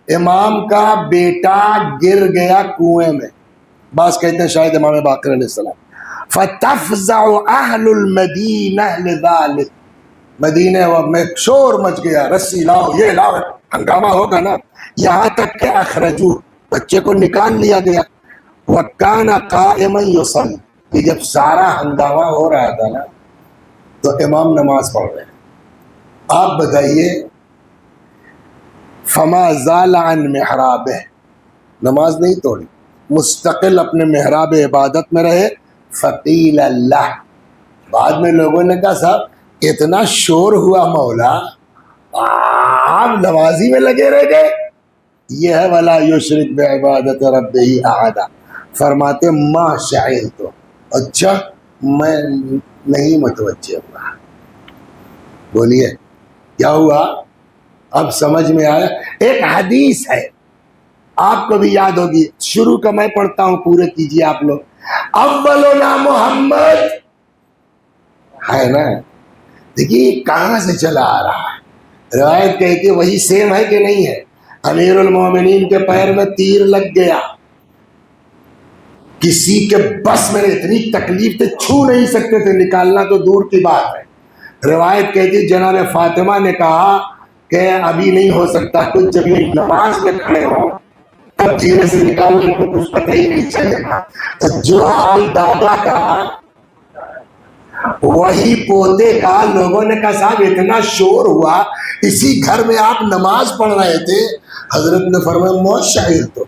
امام کا بیٹا گر گیا کنویں میں، بعض کہتے ہیں شاید امام باقر علیہ السلام۔ فَتَفْزَعُ أَهْلُ الْمَدِينَةِ لِذَلِكَ، مدینہ میں شور مچ گیا، رسی لاؤ، یہ لاؤ، ہنگامہ ہوگا نا، یہاں تک کہ اخرجو، بچے کو نکال لیا گیا۔ وَكَانَ قَائِمًا يُصَلِّي، کہ جب سارا ہنگامہ ہو رہا تھا نا تو امام نماز پڑھ رہے ہیں۔ آپ بتائیے، فما زال عن محرابہ، نماز نہیں توڑی، مستقل اپنے محراب عبادت میں رہے۔ فقیل اللہ، بعد میں لوگوں نے کہا صاحب اتنا شور ہوا مولا، آپ نمازی میں لگے رہ گئے۔ یہ ہے ولا یشرک بعبادت ربہ احدا، فرماتے ما شعرت، اچھا میں نہیں متوجہ ہوا۔ بولیے کیا ہوا؟ اب سمجھ میں آیا۔ ایک حدیث ہے آپ کو بھی یاد ہوگی، شروع کا میں پڑھتا ہوں، پورے کیجیے آپ لوگ۔ اولنا محمد ہے نا، دیکھیے کہاں سے چلا آ رہا ہے. روایت کہتی ہے وہی سیم ہے کہ نہیں ہے. امیر المومنین کے پیر میں تیر لگ گیا, کسی کے بس میں اتنی تکلیف تھی, چھو نہیں سکتے تھے, نکالنا تو دور کی بات ہے. روایت کہتی جناب فاطمہ نے کہا کہ ابھی نہیں ہو سکتا کچھ, جب یہ نماز میں کھڑے ہوں تب دھیرے سے نکالنے کو کچھ پتہ ہی نہیں چلے گا. تو جو حال دادا کا وہی پوتے کا. لوگوں نے کہا صاحب اتنا شور ہوا, اسی گھر میں آپ نماز پڑھ رہے تھے. حضرت نے فرمایا موت شاعر تو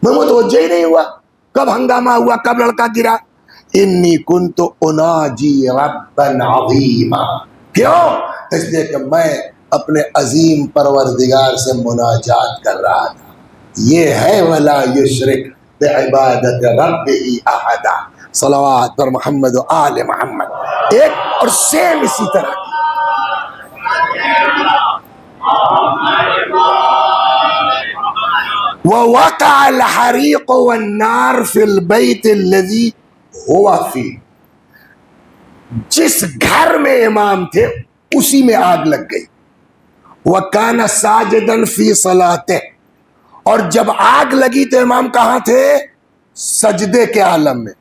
میں متوجہ ہی نہیں ہوا کب ہنگامہ ہوا, کب لڑکا گرا. انی کنت اناجی ربا عظیما. کیوں؟ اس لیے کہ میں اپنے عظیم پروردگار سے مناجات کر رہا تھا. یہ ہے ولا یشرک بعبادت ربہ احدا. صلوات پر محمد و آل محمد. ایک اور سیم اسی طرح کی. وَوَقَعَ الْحَرِيقُ وَالنَّارُ فِي الْبَيْتِ الَّذِي هُوَ فِيهِ. جس گھر میں امام تھے اسی میں آگ لگ گئی. وَكَانَ سَاجِدًا فِي صَلَاتِهِ. اور جب آگ لگی تو امام کہاں تھے؟ سجدے کے عالم میں.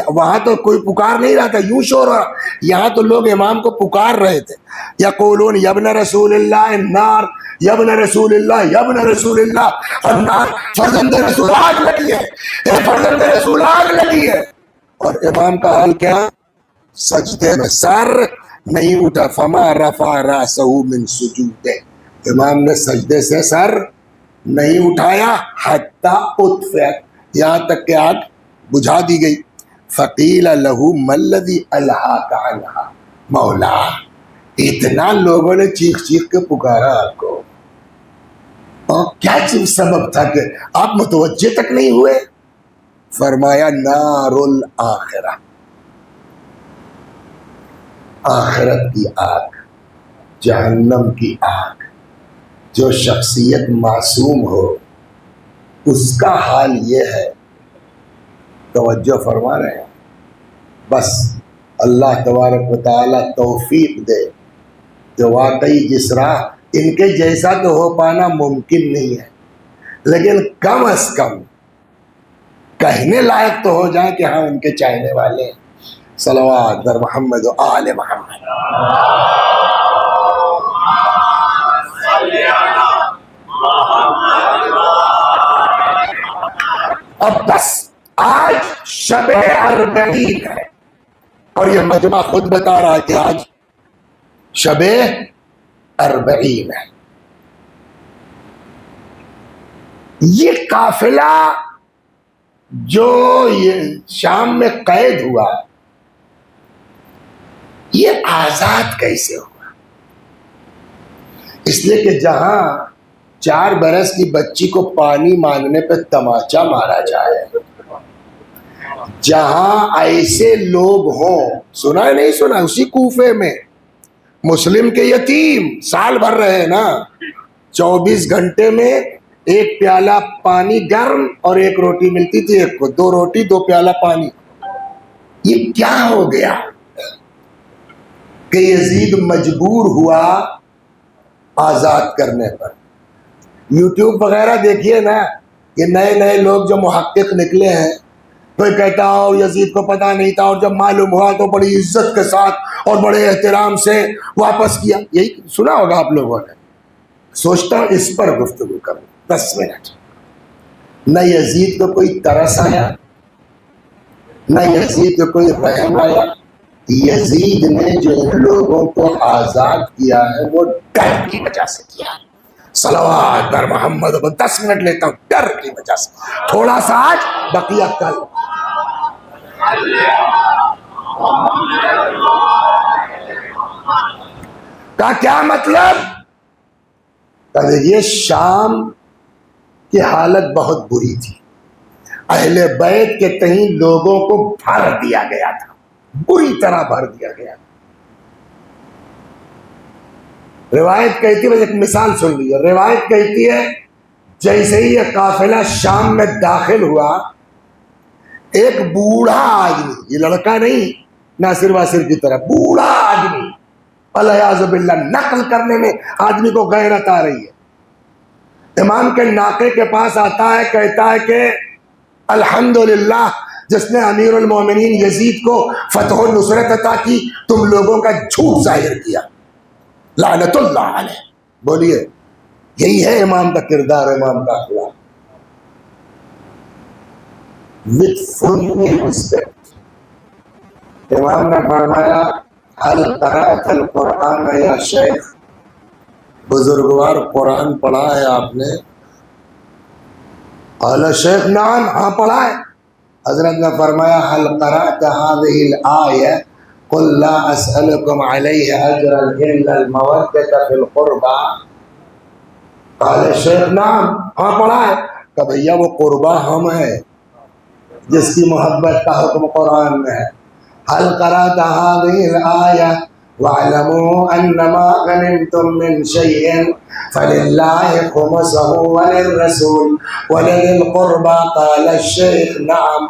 وہاں تو کوئی پکار نہیں رہا تھا, یوں شور ہو رہا. یہاں تو لوگ امام کو پکار رہے تھے. یقولون یا ابن رسول اللہ النار, یا ابن رسول اللہ, یا ابن رسول اللہ النار. فرزند رسول آگ لگی ہے, فرزند رسول آگ لگی ہے. اور امام کا حال کیا؟ سجدے میں سر نہیں اٹھا. فما رفع راسہ من سجودہ. امام نے سجدے سے سر نہیں اٹھایا. حتی اطفئ, یہاں تک کہ آگ بجھا دی گئی. فقیل لہ ما الذی الہاک عنہا مولا. اتنا لوگوں نے چیخ چیخ کے پکارا آپ کو, اور کیا چیز سبب تھا کہ آپ متوجہ تک نہیں ہوئے؟ فرمایا نار الآخرہ, آخرت کی آگ, جہنم کی آگ. جو شخصیت معصوم ہو اس کا حال یہ ہے. توجہ فرما رہے ہیں, بس اللہ تبارک و تعالی توفیق دے کہ واقعی جس راہ ان کے جیسا تو ہو پانا ممکن نہیں ہے, لیکن کم از کم کہنے لائق تو ہو جائے کہ ہاں ان کے چاہنے والے ہیں. صلوات بر محمد و آل محمد. اب بس آج شب اربعین ہے, اور یہ مجمع خود بتا رہا ہے کہ آج شب اربعین ہے. یہ قافلہ جو یہ شام میں قید ہوا, یہ آزاد کیسے ہوا؟ اس لیے کہ جہاں 4 برس کی بچی کو پانی مانگنے پہ تماچا مارا جائے, جہاں ایسے لوگ ہوں, سنا ہے نہیں سنا, اسی کوفے میں مسلم کے یتیم سال بھر رہے نا, 24 گھنٹے میں 1 پیالہ پانی گرم اور 1 روٹی ملتی تھی, ایک کو 2 روٹی 2 پیالہ پانی. یہ کیا ہو گیا کہ یزید مجبور ہوا آزاد کرنے پر؟ یوٹیوب وغیرہ دیکھیے نا, یہ نئے نئے لوگ جو محقق نکلے ہیں, کوئی کہتا ہو یزید کو پتہ نہیں تھا, اور جب معلوم ہوا تو بڑی عزت کے ساتھ اور بڑے احترام سے واپس کیا. یہی سنا ہوگا آپ لوگوں نے. سوچتا ہوں اس پر گفتگو کروں 10 منٹ. نہ یزید کو کوئی ترس آیا, نہ یزید کو کوئی رحم آیا. یزید نے جو لوگوں کو آزاد کیا ہے وہ ڈر کی وجہ سے کیا. صلوات بر محمد. 10 منٹ لیتا ہوں, ڈر کی وجہ سے. تھوڑا سا آج, بقیہ کل. کا کیا مطلب؟ دیکھیے شام کی حالت بہت بری تھی. اہل بیت کے کہیں لوگوں کو بھر دیا گیا تھا, بری طرح بھر دیا گیا. روایت کہتی ہے, ایک مثال سن لیجیے. روایت کہتی ہے جیسے ہی یہ قافلہ شام میں داخل ہوا, ایک بوڑھا آدمی, یہ لڑکا نہیں ناصر واسر کی طرح, بوڑھا آدمی الیاذ باللہ نقل کرنے میں آدمی کو غیرت آ رہی ہے۔ امام کے ناقے کے پاس آتا ہے، کہتا ہے کہ الحمدللہ جس نے امیر المومنین یزید کو فتح و نصرت عطا کی، تم لوگوں کا جھوٹ ظاہر کیا، لعنت اللہ علیہ۔ بولیے یہی ہے امام کا کردار، امام کا اخلاق۔ with full respect امام نے فرمایا حل قرأت القرآن یا شیخ، بزرگوار قرآن پڑھا ہے آپ نے؟ قال شیخ نعم، ہاں پڑھا ہے۔ حضرت نے فرمایا حل قرأت هذه الآية قل لا أسألكم عليه أجرا إلا المودة في القربى؟ قال شیخ نعم، ہاں پڑھا ہے۔ کہ بھیا وہ قربہ ہم ہیں جس کی محبت کا حکم قرآن میں ہے۔ حل قرأت هذه الآية واعلموا أنما غنمتم من شيء فلله خمسه وللرسول ولذي القربى؟ قال الشيخ نعم۔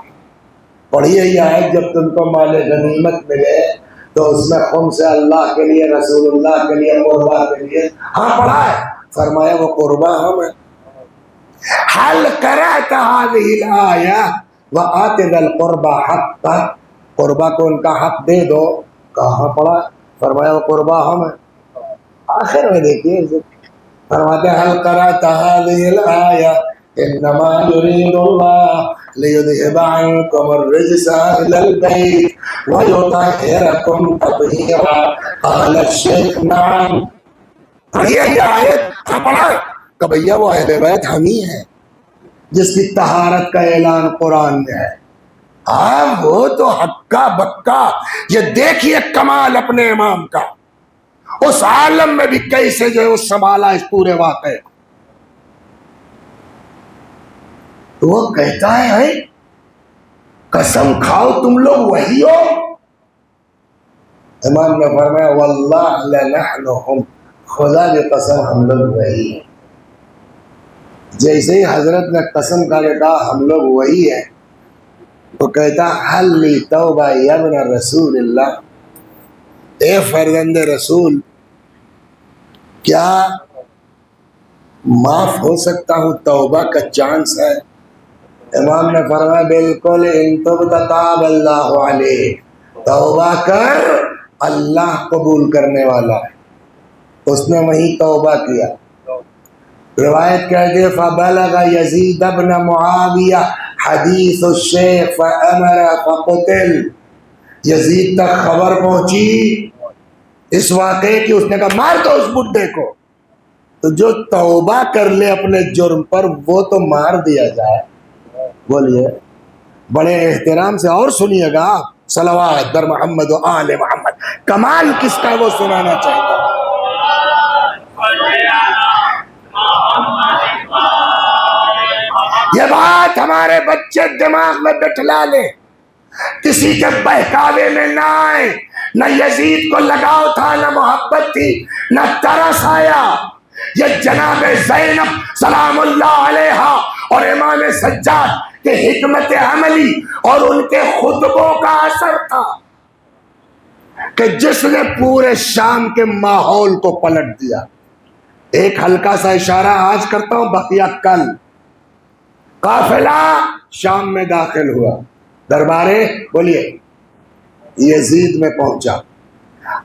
پڑھیے یہ آیت، جب تم کو مال غنیمت ملے تو اس میں خمس اللہ کے لیے، رسول اللہ کے لیے، قربا کے لیے۔ ہاں پڑھا ہے۔ فرمایا وہ قربا ہم ہیں۔ حل قرأت هذه الآية وآت ذا القربى حقہ، قربا کو ان کا حق دے دو۔ کہاں پڑھا؟ فرمایا وہ قربا ہم ہیں۔ آخر میں دیکھیے فرماتے ہیں حل قرأت هذه الآية انما يريد الله ليذهب عنكم الرجس اهل البيت ويطهركم تطهيرا قال الشيخ نعم۔ یہ آیت پڑھا کہ بھیا وہ اہل بیت ہم ہی ہیں جس کی طہارت کا اعلان قرآن میں ہے۔ ہاں وہ تو ہکا بکا۔ یہ دیکھیے کمال اپنے امام کا، اس عالم میں بھی کیسے جو ہے وہ سنبھالا اس پورے واقعے کو۔ تو وہ کہتا ہے قسم کھاؤ تم لوگ وہی ہو؟ امام نے فرمایا واللہ لنحن ہم، خدا کی قسم ہم لوگ وہی ہیں۔ جیسے ہی حضرت نے قسم کھا کے کہا ہم لوگ وہی ہیں، وہ کہتا حل لی توبہ یا ابن رسول اللہ، اے فرزند رسول کیا معاف ہو سکتا ہوں؟ توبہ کا چانس ہے؟ امام نے فرمایا بالکل، ان تبت تاب اللہ علیہ، توبہ کر، اللہ قبول کرنے والا ہے۔ اس نے وہی توبہ کیا۔ روایت کہتے فبلغ یزید ابن معاویہ حدیث الشیخ فامر فقتل، یزید تک خبر پہنچی اس واقعے کی، اس نے کہا مار دو اس بڈھے کو۔ تو جو توبہ کر لے اپنے جرم پر وہ تو مار دیا جائے۔ بولیے بڑے احترام سے اور سنیے گا، صلوات در محمد و آل محمد، کمال کس کا وہ سنانا چاہتا ہوں۔ یہ بات ہمارے بچے دماغ میں بٹھلا لیں، کسی کے بہکاوے میں نہ آئے۔ نہ یزید کو لگاؤ تھا، نہ محبت تھی، نہ ترس آیا۔ یہ جناب زینب سلام اللہ علیہا اور امام سجاد کے حکمت عملی اور ان کے خطبوں کا اثر تھا کہ جس نے پورے شام کے ماحول کو پلٹ دیا۔ ایک ہلکا سا اشارہ آج کرتا ہوں، بقیہ کل۔ قافلہ شام میں داخل ہوا، دربارے بولیے یزید میں پہنچا۔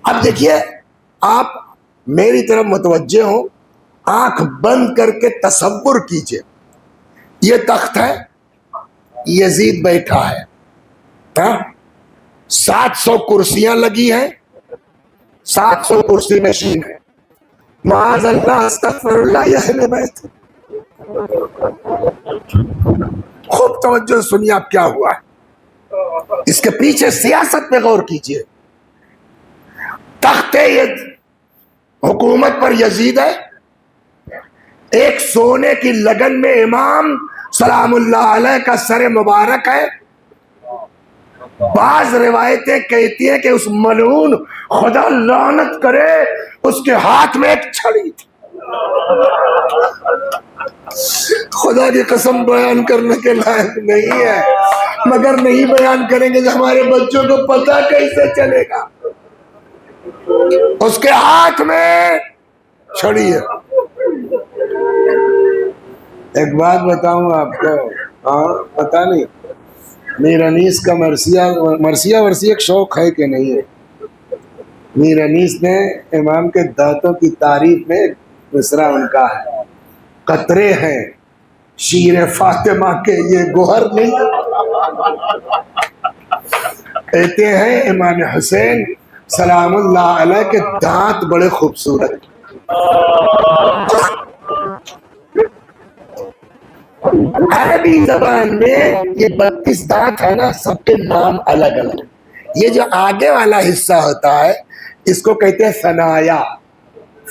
اب دیکھیے آپ میری طرف متوجہ ہوں، آنکھ بند کر کے تصور کیجئے، یہ تخت ہے، یزید بیٹھا ہے، 700 کرسیاں لگی ہیں، 700 کرسی نشین ہے، معاذ اللہ استغفر اللہ، یہ اہل بیت۔ خوب توجہ سنیے اب کیا ہوا ہے، اس کے پیچھے سیاست پہ غور کیجئے۔ تخت حکومت پر یزید ہے، ایک سونے کی لگن میں امام سلام اللہ علیہ کا سر مبارک ہے۔ بعض روایتیں کہتی ہیں کہ اس ملعون، خدا لعنت کرے، اس کے ہاتھ میں ایک چھڑی تھی۔ خدا کی قسم بیان کرنے کے لائق نہیں ہے، مگر نہیں بیان کریں گے تو ہمارے بچوں کو پتہ کیسے چلے گا۔ اس کے ہاتھ میں چھڑی ہے. ایک بات بتاؤں آپ کو, ہاں پتا نہیں میر انیس کا مرثیہ ورثی ایک شوق ہے کہ نہیں ہے. میر انیس نے امام کے دانتوں کی تعریف میں مصرع ان کا ہے, قطرے ہیں شیر فاطمہ کے یہ گوہر نہیں. کہتے ہیں امام حسین سلام اللہ علیہ کے دانت بڑے خوبصورت. عربی زبان میں یہ 32 دانت ہے نا, سب کے نام الگ الگ. یہ جو آگے والا حصہ ہوتا ہے اس کو کہتے ہیں ثنایا,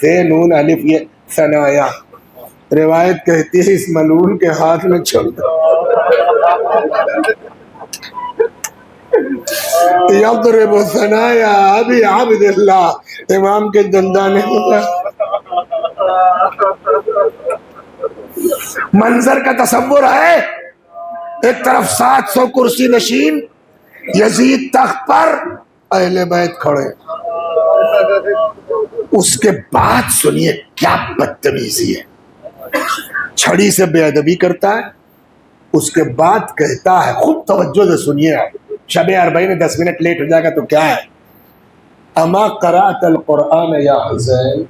سے نون الف, یہ ثنایا. روایت کہتی ہے اس ملعون کے ہاتھ میں چھوڑ دو. یضرب ثنایا ابی عبد اللہ, امام کے دندانے. منظر کا تصور ہے, ایک طرف 700 کرسی نشین یزید تخت پر, اہل بیت کھڑے. اس کے بعد سنیے کیا بدتمیزی ہے. چھڑی سے بے ادبی کرتا ہے, اس کے بعد کہتا ہے, خوب توجہ سے سنیے آپ, شب اربعین میں 10 منٹ لیٹ ہو جائے گا تو کیا ہے, اما قرأت القرآن یا حسین,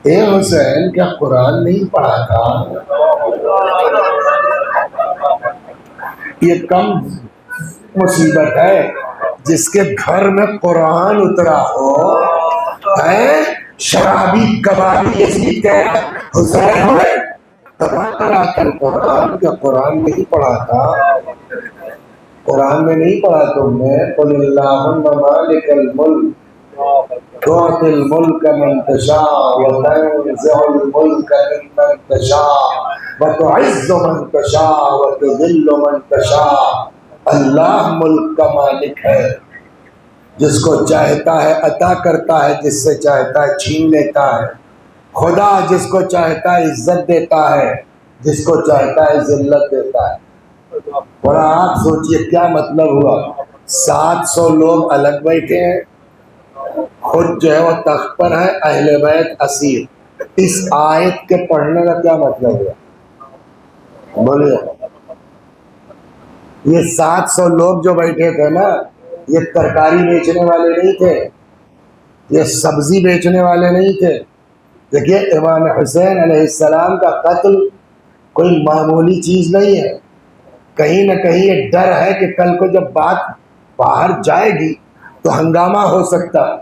اے حسین کیا قرآن نہیں پڑھا تھا. یہ کم مصیبت ہے جس کے گھر میں قرآن اترا ہو, ہے شرابی کبابی یزید کے حسین ہوئے. قرآن کیا قرآن نہیں پڑھا تھا, قرآن میں نہیں پڑھا تم نے, قل اللہم مالک الملک تؤتی الملک من تشاء وتنزع الملک ممن تشاء وتعز من تشاء وتذل من تشاء. اللہ ملک کا مالک ہے, جس کو چاہتا ہے عطا کرتا ہے, جس سے چاہتا ہے چھین لیتا ہے. خدا جس کو چاہتا ہے عزت دیتا ہے, جس کو چاہتا ہے ذلت دیتا ہے. اور آپ سوچئے کیا مطلب ہوا, 700 لوگ الگ بیٹھے ہیں, خود جو ہے وہ تخت پر ہے, اہل بیت اسیر. اس آیت کے پڑھنے کا کیا مطلب ہوا بولیے. یہ 700 لوگ جو بیٹھے تھے نا, یہ ترکاری بیچنے والے نہیں تھے, یہ سبزی بیچنے والے نہیں تھے. دیکھیے امام حسین علیہ السلام کا قتل کوئی معمولی چیز نہیں ہے. کہیں نہ کہیں یہ ڈر ہے کہ کل کو جب بات باہر جائے گی تو ہنگامہ ہو سکتا ہے.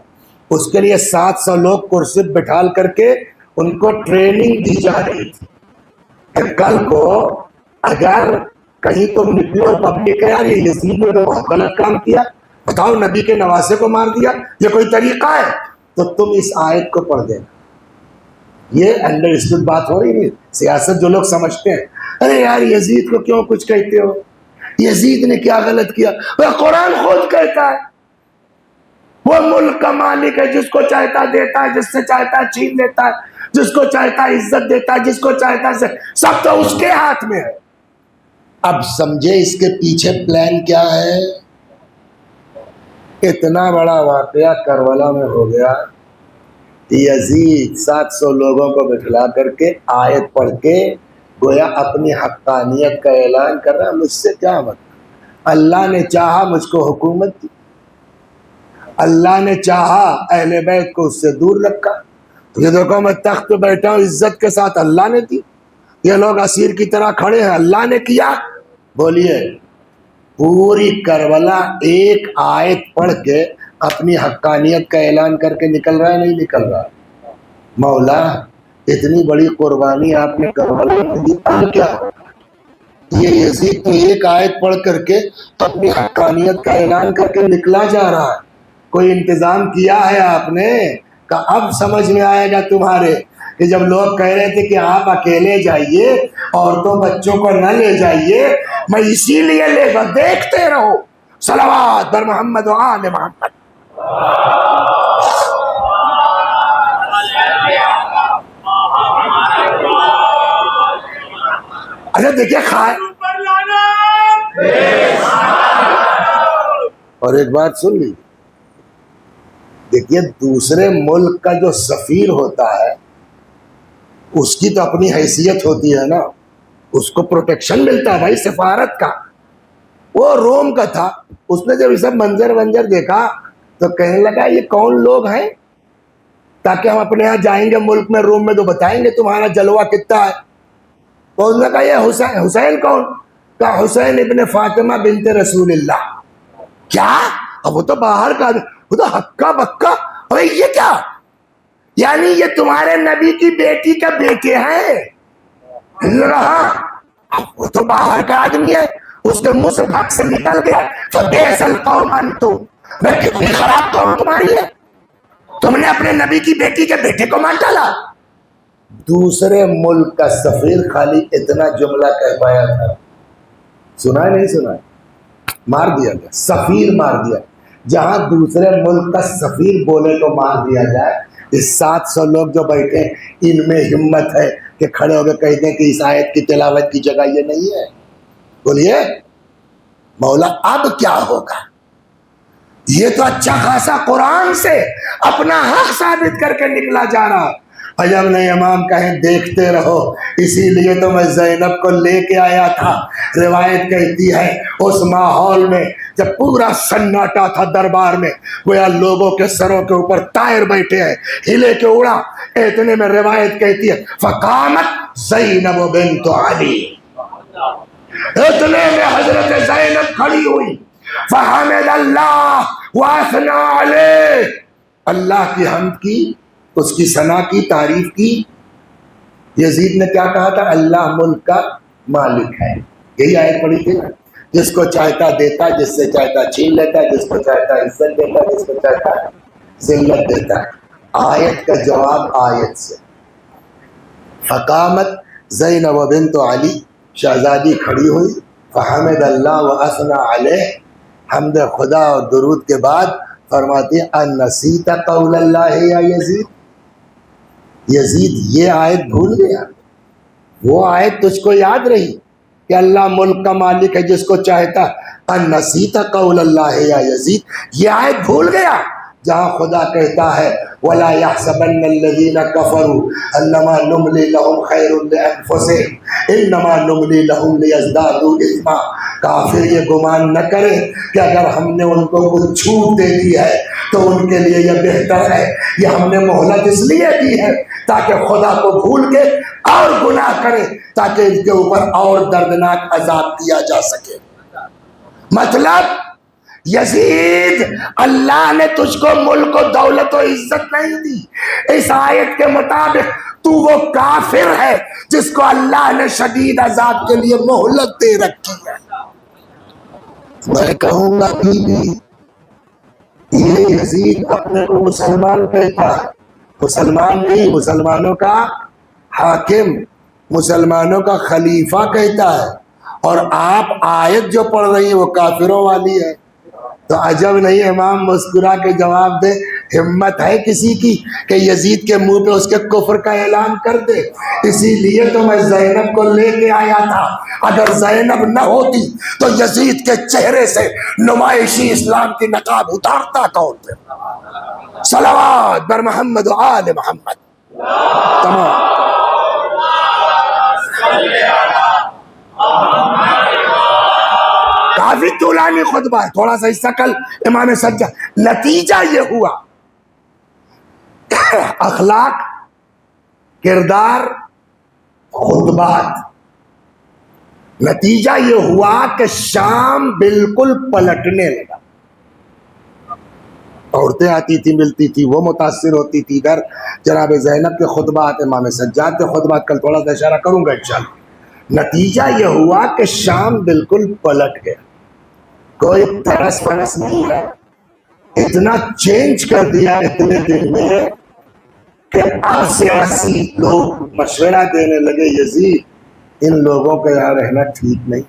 اس کے لیے 700 لوگ کرسی بٹھال کر کے ان کو ٹریننگ دی جا رہی تھی کہ کل کو اگر کہیں تم نکلو اور پبلک ہے یار یہ یزید نے تو بہت غلط کام کیا, بتاؤ نبی کے نواسے کو مار دیا, یہ کوئی طریقہ ہے, تو تم اس آیت کو پڑھ دینا. یہ انڈر اسٹوڈ بات ہو رہی نہیں. سیاست جو لوگ سمجھتے ہیں, ارے یار یزید کو کیوں کچھ کہتے ہو, یزید نے کیا غلط کیا, قرآن خود کہتا ہے وہ ملک کا مالک ہے, جس کو چاہتا دیتا ہے, جس سے چاہتا چھین لیتا ہے, جس کو چاہتا عزت دیتا ہے, جس کو چاہتا سب تو اس کے ہاتھ میں ہے. اب سمجھے اس کے پیچھے پلان کیا ہے. اتنا بڑا واقعہ کربلا میں ہو گیا, یزید 700 لوگوں کو بٹھلا کر کے آیت پڑھ کے گویا اپنی حقانیت کا اعلان کر رہا, مجھ سے کیا مطلب, اللہ نے چاہا مجھ کو حکومت دی, اللہ نے چاہا اہل بیت کو اس سے دور رکھا. یہ دیکھو میں تخت پہ بیٹھا ہوں عزت کے ساتھ, اللہ نے دی. یہ لوگ اسیر کی طرح کھڑے ہیں, اللہ نے کیا. بولیے پوری کربلا ایک آیت پڑھ کے اپنی حقانیت کا اعلان کر کے نکل رہا ہے, نہیں نکل رہا. مولا اتنی بڑی قربانی آپ نے کربلا میں دی, کیا یہ یزید تو ایک آیت پڑھ کر کے اپنی حقانیت کا اعلان کر کے نکلا جا رہا ہے. کوئی انتظام کیا ہے آپ نے, کہ اب سمجھ میں آئے گا تمہارے کہ جب لوگ کہہ رہے تھے کہ آپ اکیلے جائیے, عورتوں بچوں کو نہ لے جائیے, میں اسی لیے لے گا, دیکھتے رہو. صلوات بر محمد و آل محمد. اچھا دیکھیے اور ایک بات سن لی, دیکھیے دوسرے ملک کا جو سفیر ہوتا ہے اس کی تو اپنی حیثیت ہوتی ہے نا، اس کو پروٹیکشن ملتا ہے بھائی سفارت کا. وہ روم کا تھا، اس نے جب یہ سب منظر دیکھا تو کہنے لگا یہ کون لوگ ہیں، تاکہ ہم اپنے یہاں جائیں گے ملک میں روم میں تو بتائیں گے تمہارا جلوہ کتنا ہے. تو اس نے کہا یہ حسین کون؟ کہا حسین ابن فاطمہ بنت رسول اللہ. کیا؟ اب وہ تو باہر کا، وہ تو ہکا بکا. ارے یہ کیا، یعنی یہ تمہارے نبی کی بیٹی کا بیٹے ہیں؟ رہا وہ تو باہر کا آدمی ہے. اس کے منہ سے بھگ سے نکل گیا فبئس القوم انتم، میں کتنی خراب قوم تمہاری ہے، تم نے اپنے نبی کی بیٹی کے بیٹے کو مان ڈالا. دوسرے ملک کا سفیر خالی اتنا جملہ کہہ پایا تھا. سنا ہے نہیں سنا ہے؟ مار دیا گیا، سفیر مار دیا. جہاں دوسرے ملک کا سفیر بولے تو مار دیا جائے، اس 700 لوگ جو بیٹھے ان میں ہمت ہے کہ کھڑے ہو کے کہتے ہیں کہ اس آیت کی تلاوت کی جگہ یہ نہیں ہے. بولیے مولا اب کیا ہوگا؟ یہ تو اچھا خاصا قرآن سے اپنا حق ثابت کر کے نکلا جا رہا. جب نہیں امام کہیں دیکھتے رہو، اسی لیے تو میں زینب کو لے کے آیا تھا. روایت کہتی ہے اس ماحول میں جب پورا سناٹا تھا دربار میں، گویا لوگوں کے سروں کے اوپر طائر بیٹھے ہیں، ہلے کے اڑا. اتنے میں روایت کہتی ہے فقامت زینب بنت علی، اتنے میں حضرت زینب کھڑی ہوئی. فحمد اللہ واثنا علیہ، اللہ کی حمد کی، اس کی ثنا کی، تعریف کی. یزید نے کیا کہا تھا؟ اللہ ملک کا مالک ہے. یہی آیت پڑھی تھی نا، جس کو چاہتا دیتا، جس سے چاہتا چھین لیتا، جس کو چاہتا عزت دیتا، جس کو چاہتا ذلت دیتا. آیت کا جواب آیت سے. فقامت زینب بنت علی، شہزادی کھڑی ہوئی. فحمد اللہ واثنا علیہ، حمد خدا اور درود کے بعد فرماتی ان نسیت قول اللہ یا یزید، یزید یہ آیت بھول گیا؟ وہ آیت تجھ کو یاد رہی کہ اللہ ملک کا مالک ہے جس کو چاہتا. ان نسیت قول اللہ یا یزید، یہ آیت بھول گیا جہاں خدا کہتا ہے وَلَا يَحْسَبَنَّ الَّذِينَ كَفَرُوا أَنَّمَا نُمْلِي لَهُمْ خَيْرٌ لِأَنفُسِهِمْ إِنَّمَا نُمْلِي لَهُمْ لِيَزْدَادُوا إِثْمًا. کافر یہ گمان نہ کرے کہ اگر ہم نے ان کو کچھ چھوٹ دے دی ہے تو ان کے لیے یہ بہتر ہے. یہ ہم نے مہلت اس لیے دی ہے تاکہ خدا کو بھول کے اور گناہ کرے، تاکہ ان کے اوپر اور دردناک عذاب دیا جا سکے. مطلب یزید اللہ نے تجھ کو ملک و دولت و عزت نہیں دی. اس آیت کے مطابق تو وہ کافر ہے جس کو اللہ نے شدید عذاب کے لیے مہلت دے رکھی ہے. میں کہوں گا کہ یہ یزید اپنے کو مسلمان کہتا ہے، مسلمان نہیں، مسلمانوں کا حاکم، مسلمانوں کا خلیفہ کہتا ہے. اور آپ آیت جو پڑھ رہی ہیں وہ کافروں والی ہے. تو عجب نہیں امام مسکرا کے جواب دے. ہمت ہے کسی کی کہ یزید کے منہ پہ اس کے کفر کا اعلان کر دے. اسی لیے تو میں زینب کو لے کے آیا تھا. اگر زینب نہ ہوتی تو یزید کے چہرے سے نمائشی اسلام کی نقاب اتارتا کون تھے؟ صلوات بر محمد و آل محمد. تمام کافی طولانی خطبہ ہے، تھوڑا سا حصہ کل امام سجاد. نتیجہ یہ ہوا اخلاق، کردار، خطبات. نتیجہ یہ ہوا کہ شام بالکل پلٹنے لگا. عورتیں آتی تھی، ملتی تھی، وہ متاثر ہوتی تھی. ادھر جناب زینب کے خطبات، امام سجاد کے خطبات، کل تھوڑا سا اشارہ کروں گا انشاءاللہ. نتیجہ یہ ہوا کہ شام بالکل پلٹ گیا. کوئی ترس پرس نہیں ہے. اتنا چینج کر دیا اتنے دن میں کہ اب سیاسی لوگ مشورہ دینے لگے یزید ان لوگوں کا یہاں رہنا ٹھیک نہیں،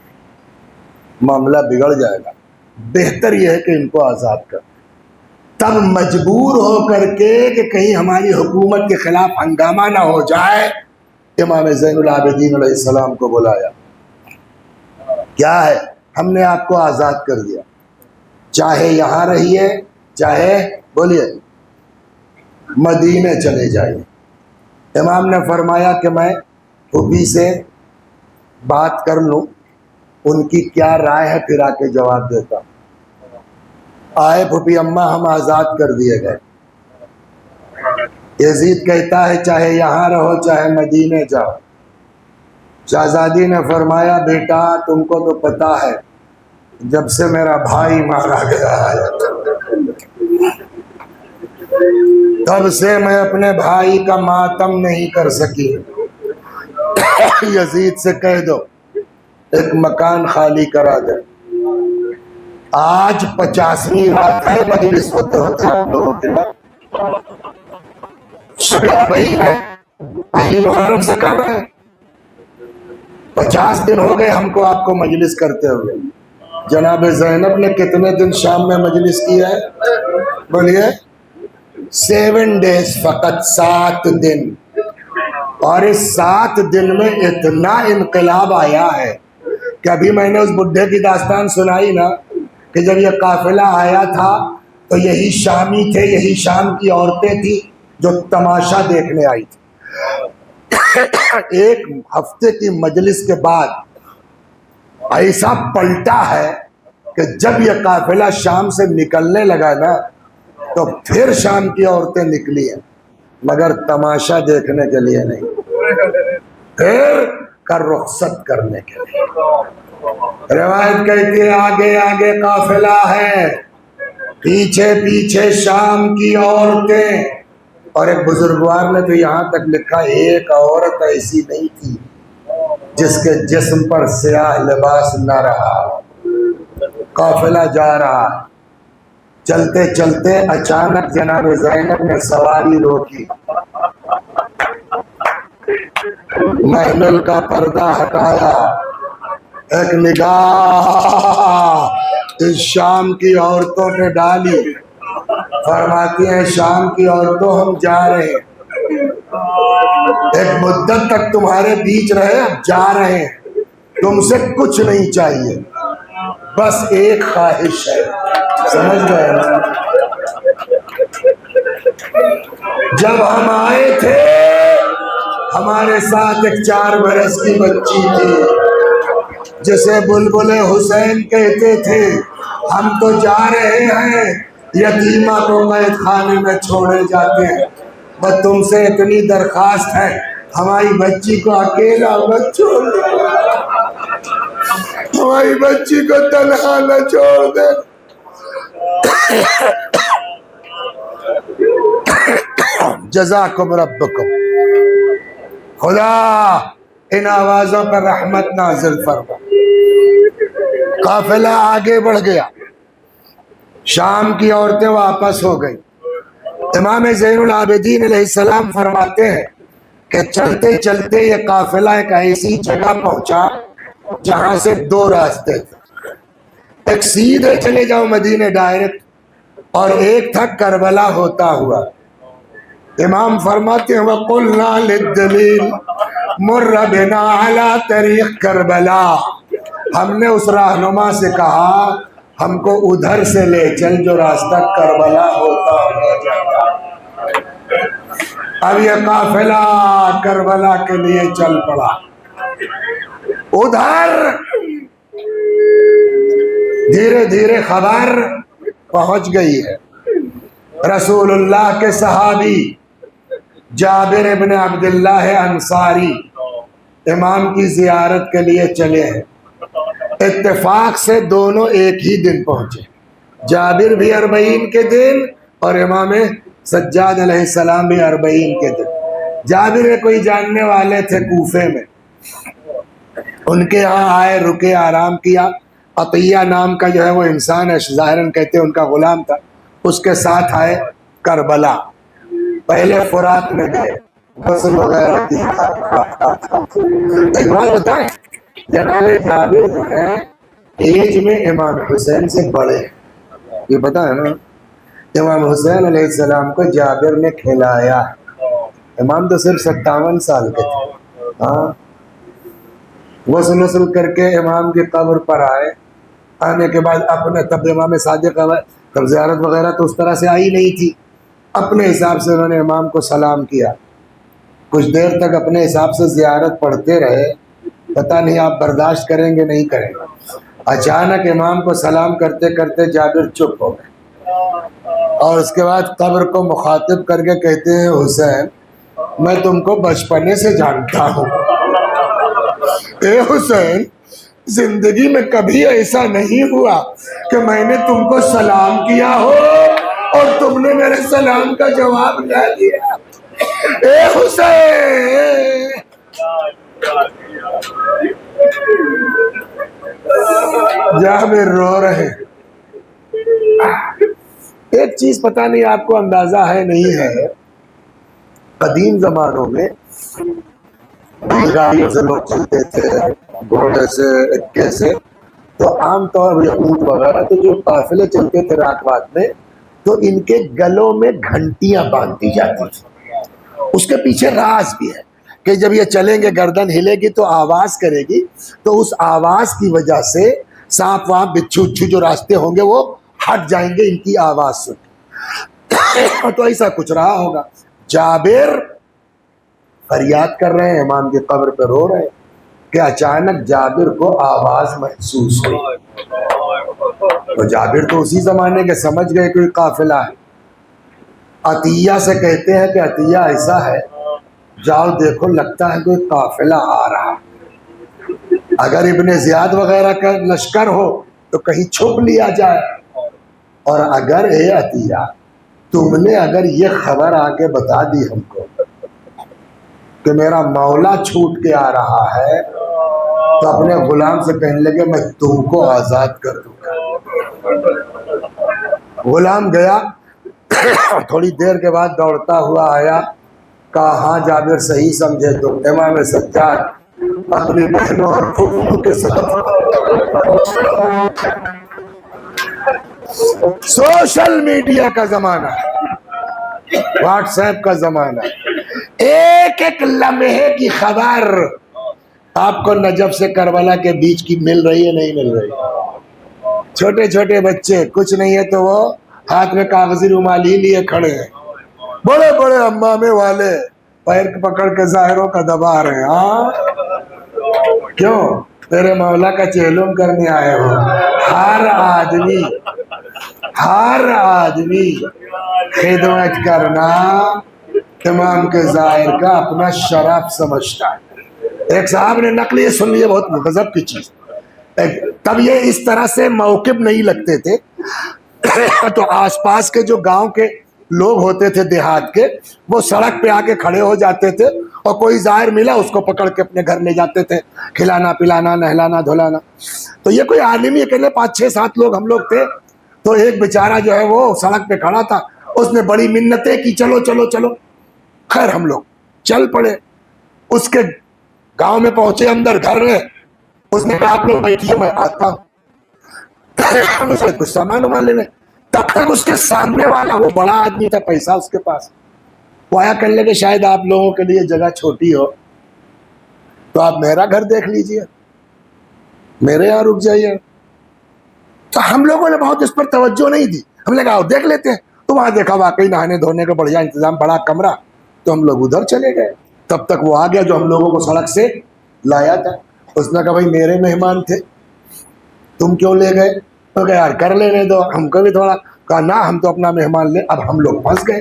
معاملہ بگڑ جائے گا، بہتر یہ ہے کہ ان کو آزاد کر. تب مجبور ہو کر کے کہ کہیں ہماری حکومت کے خلاف ہنگامہ نہ ہو جائے، امام زین العابدین علیہ السلام کو بلایا. کیا ہے؟ ہم نے آپ کو آزاد کر دیا، چاہے یہاں رہیے، چاہے بولیے مدینے چلے جائیے۔ امام نے فرمایا کہ میں پھوپھی سے بات کر لوں، ان کی کیا رائے ہے، پھر آ کے جواب دیتا ہوں۔ آئے پھوپھی اماں، ہم آزاد کر دیے گئے۔ یزید کہتا ہے چاہے یہاں رہو چاہے مدینے جاؤ۔ شہزادی نے فرمایا بیٹا تم کو تو پتا ہے جب سے میرا بھائی مارا گیا ہے تب سے میں اپنے بھائی کا ماتم نہیں کر سکی۔ یزید سے کہہ دو ایک مکان خالی کرا دے۔ آج 50ویں رات ہے، مجلس ہوتے ہوتے ہم لوگوں کے بعد وہی ہے، پہلی محرم سے کم ہے، 50 دن ہو گئے ہم کو آپ کو مجلس کرتے ہوئے۔ جناب زینب نے کتنے دن شام میں مجلس کیا ہے؟ بولیے 7 days، فقط 7 دن۔ اور اس 7 دن میں اتنا انقلاب آیا ہے کہ ابھی میں نے اس بڈھے کی داستان سنائی نا کہ جب یہ قافلہ آیا تھا تو یہی شامی تھے، یہی شام کی عورتیں تھیں جو تماشا دیکھنے آئی تھی۔ ایک ہفتے کی مجلس کے بعد ایسا پلٹا ہے کہ جب یہ قافلہ شام سے نکلنے لگا نا تو پھر شام کی عورتیں نکلی ہیں، مگر تماشا دیکھنے کے لیے نہیں، پھر کر رخصت کرنے کے لیے۔ روایت کہتی ہے آگے آگے قافلہ ہے، پیچھے پیچھے شام کی عورتیں۔ اور ایک بزرگوار نے تو یہاں تک لکھا ایک عورت ایسی نہیں تھی جس کے جسم پر سیاہ لباس نہ رہا۔ قافلہ جا رہا، چلتے چلتے اچانک جناب زینب نے سواری روکی، محمل کا پردہ ہٹایا، ایک نگاہ اس شام کی عورتوں پہ ڈالی، فرماتی ہیں شام کی عورتوں ہم جا رہے ہیں، ایک مدت تک تمہارے بیچ رہے، اب جا رہے ہیں، تم سے کچھ نہیں چاہیے، بس ایک خواہش ہے۔ سمجھ گئے نا؟ جب ہم آئے تھے ہمارے ساتھ ایک 4 برس کی بچی تھی جسے بلبل حسین کہتے تھے، ہم تو جا رہے ہیں، یتیمہ کو قید خانے میں چھوڑے جاتے ہیں، بس تم سے اتنی درخواست ہے ہماری بچی کو اکیلا مت چھوڑ دے، ہماری بچی کو تنہا نہ چھوڑ دے۔ جزاکم ربکم، خدا ان آوازوں پر رحمت نازل فرما۔ قافلہ آگے بڑھ گیا، شام کی عورتیں واپس ہو گئی۔ امام زین العابدین علیہ السلام فرماتے ہیں کہ چلتے چلتے یہ قافلہ ایک ایسی جگہ پہنچا جہاں سے 2 راستے تھے، ایک سیدھے چلے جاؤ مدینے ڈائریکٹ، اور ایک تھا کربلا ہوتا ہوا۔ امام فرماتے ہیں وَقُلْنَا لِلدَّلِيلِ مُرَّ بِنَا عَلَى طَرِيقِ کربلا، ہم نے اس رہنما سے کہا ہم کو ادھر سے لے چل جو راستہ کربلا ہوتا ہوا جاتا۔ اب یہ قافلہ کربلا کے لیے چل پڑا، ادھر دھیرے دھیرے خبر پہنچ گئی ہے۔ رسول اللہ کے صحابی جابر ابن عبداللہ انصاری امام کی زیارت کے لیے چلے ہیں، اتفاق سے دونوں ایک ہی دن پہنچے، جابر بھی 40 کے دن اور امام سجاد علیہ السلام بھی 40 کے دن۔ جابر کوئی جاننے والے تھے کوفے میں، ان کے یہاں آئے، رکے، آرام کیا۔ عطیہ نام کا جو ہے وہ انسان ہے، ظاہراً کہتے ہیں ان کا غلام تھا، اس کے ساتھ آئے کربلا۔ پہلے فرات میں گئے، غسل وغیرہ کیا۔ ایک بات بتائیں، جناب جابر جو ہیں ایج میں امام حسین سے بڑے، یہ پتا ہے نا؟ امام حسین علیہ السلام کو جابر نے کھلایا، امام تو صرف 57 سال کے تھے۔ ہاں، غسل کر کے امام کی قبر پر آئے، آنے کے بعد اپنے تب امام صادق تب زیارت وغیرہ تو اس طرح سے آئی نہیں تھی، اپنے حساب سے انہوں نے امام کو سلام کیا، کچھ دیر تک اپنے حساب سے زیارت پڑھتے رہے، پتہ نہیں آپ برداشت کریں گے نہیں کریں گے۔ اچانک امام کو سلام کرتے کرتے جابر چپ ہو گئے، اور اس کے بعد قبر کو مخاطب کر کے کہتے ہیں حسین میں تم کو بچپنے سے جانتا ہوں، اے حسین زندگی میں کبھی ایسا نہیں ہوا کہ میں نے تم کو سلام کیا ہو اور تم نے میرے سلام کا جواب نہ دیا، اے حسین۔ جابر رو رہے۔ ایک چیز پتہ نہیں آپ کو اندازہ ہے نہیں ہے، قدیم زمانوں میں گاڑیوں سے لوگ چلتے تھے، گھوڑے سے، اکے سے، تو عام طور پر اونٹ وغیرہ تو جو قافلے چلتے تھے رات رات میں تو ان کے گلوں میں گھنٹیاں باندھی جاتی تھی۔ اس کے پیچھے راز بھی ہے کہ جب یہ چلیں گے گردن ہلے گی تو آواز کرے گی، تو اس آواز کی وجہ سے سانپ وہاں بچھو اچھو جو راستے ہوں گے وہ ہٹ جائیں گے ان کی آواز سن۔ تو ایسا کچھ رہا ہوگا۔ جابر فریاد کر رہے ہیں، امام کی قبر پہ رو رہے ہیں کہ اچانک جابر کو آواز محسوس ہوئی۔ تو جابر تو اسی زمانے کے سمجھ گئے کوئی قافلہ ہے۔ عطیہ سے کہتے ہیں کہ عطیہ ایسا ہے جاؤ دیکھو لگتا ہے کوئی قافلہ آ رہا، اگر ابن زیاد وغیرہ کا لشکر ہو تو کہیں چھپ لیا جائے، اور اگر اے عطیہ تم نے اگر یہ خبر آ کے بتا دی ہم کو کہ میرا مولا چھوٹ کے آ رہا ہے تو اپنے غلام سے کہنے لگے میں تم کو آزاد کر دوں گا۔ غلام گیا، تھوڑی دیر کے بعد دوڑتا ہوا آیا، کہا ہاں جابر صحیح سمجھے تو امام سجاد اپنی بہنوں اور پھوپھوں کے ساتھ۔ سوشل میڈیا کا زمانہ، واٹس ایپ کا زمانہ، ایک ایک لمحے کی خبر آپ کو نجف سے کربلا کے بیچ کی مل رہی ہے نہیں مل رہی۔ چھوٹے چھوٹے بچے کچھ نہیں ہے تو وہ ہاتھ میں کاغذی رومال ہی لیے کھڑے ہیں، بڑے بڑے امامے والے پیر پکڑ کے ظاہروں کا دبا رہے ہیں۔ ہاں کیوں؟ تیرے مولا کا چیلم کرنے آئے ہو۔ ہر آدمی خدمت کرنا امام کے ظاہر کا اپنا شرف سمجھتا ہے۔ ایک صاحب نے نقل یہ سن لی، بہت غضب کی چیز، تب یہ اس طرح سے موقف نہیں لگتے تھے تو آس پاس کے جو گاؤں کے لوگ ہوتے تھے دیہات کے، وہ سڑک پہ آ کے کھڑے ہو جاتے تھے اور کوئی ظاہر ملا اس کو پکڑ کے اپنے گھر لے جاتے تھے، کھلانا پلانا نہلانا دھلانا۔ تو یہ کوئی عالم ہی اکیلے 5-6-7 لوگ ہم لوگ تھے، تو ایک بیچارہ جو ہے وہ سڑک پہ کھڑا تھا، اس نے بڑی منتیں کی چلو چلو چلو، خیر ہم لوگ چل پڑے، اس کے گاؤں میں پہنچے، اندر گھر میں اس نے کہا آپ لوگ بیٹھیے میں آتا ہوں، اس نے کچھ سامان وامان لینے، تب تک اس کے سامنے والا وہ بڑا آدمی تھا، پیسہ اس کے پاس، وہ آیا کرنے لگے شاید آپ لوگوں کے لیے جگہ چھوٹی ہو تو آپ میرا گھر دیکھ لیجئے، میرے یہاں رک جائیے۔ تو ہم لوگوں نے بہت اس پر توجہ نہیں دی، ہم نے کہا دیکھ لیتے ہیں، تو وہاں دیکھا واقعی نہانے دھونے کا بڑھیا انتظام، بڑا کمرہ، تو ہم لوگ ادھر چلے گئے۔ تب تک وہ آ گیا جو ہم لوگوں کو سڑک سے لایا تھا، اس نے کہا بھائی میرے مہمان تھے تم کیوں لے گئے؟ تو کہا یار کر لینے دو ہم کو بھی تھوڑا، کہا نہ ہم تو اپنا مہمان لے، اب ہم لوگ پھنس گئے۔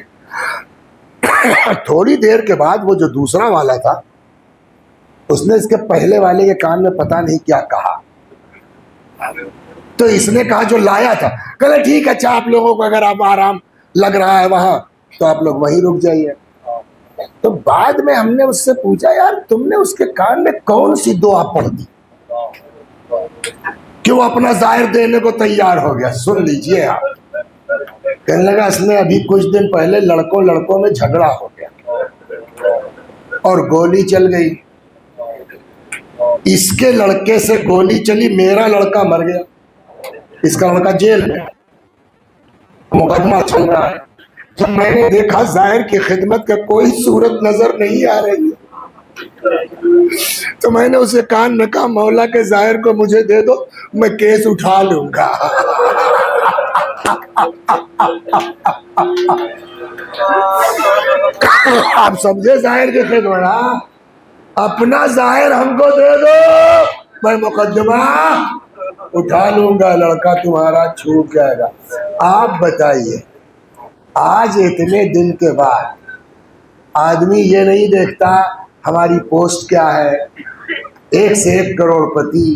تھوڑی دیر کے بعد وہ جو دوسرا والا تھا اس نے اس کے پہلے والے کے کان میں پتہ نہیں کیا کہا، تو اس نے کہا جو لایا تھا، کہا ٹھیک ہے اچھا آپ لوگوں کو اگر آپ آرام لگ رہا ہے وہاں تو آپ لوگ وہیں رک جائیے۔ تو بعد میں ہم نے اس سے پوچھا یار تم نے اس کے کان میں کون سی دعا پڑھ دی کہ وہ اپنا ظاہر دینے کو تیار ہو گیا؟ سن لیجئے آپ، کہنے لگا اس میں ابھی کچھ دن پہلے لڑکوں میں جھگڑا ہو گیا اور گولی چل گئی، اس کے لڑکے سے گولی چلی، میرا لڑکا مر گیا، اس کا لڑکا جیل میں، مقدمہ چل رہا ہے۔ جب میں نے دیکھا ظاہر کی خدمت کا کوئی صورت نظر نہیں آ رہی تو میں نے اسے کان میں کہا مولا کے ظاہر کو مجھے دے دو میں کیس اٹھا لوں گا۔ آپ سمجھے ظاہر کی خدمت؟ اپنا ظاہر ہم کو دے دو، میں مقدمہ اٹھا لوں گا، لڑکا تمہارا چھوٹ جائے گا۔ آپ بتائیے آج اتنے دن کے بعد آدمی یہ نہیں دیکھتا ہماری پوسٹ کیا ہے، ایک سے ایک کروڑ پتی،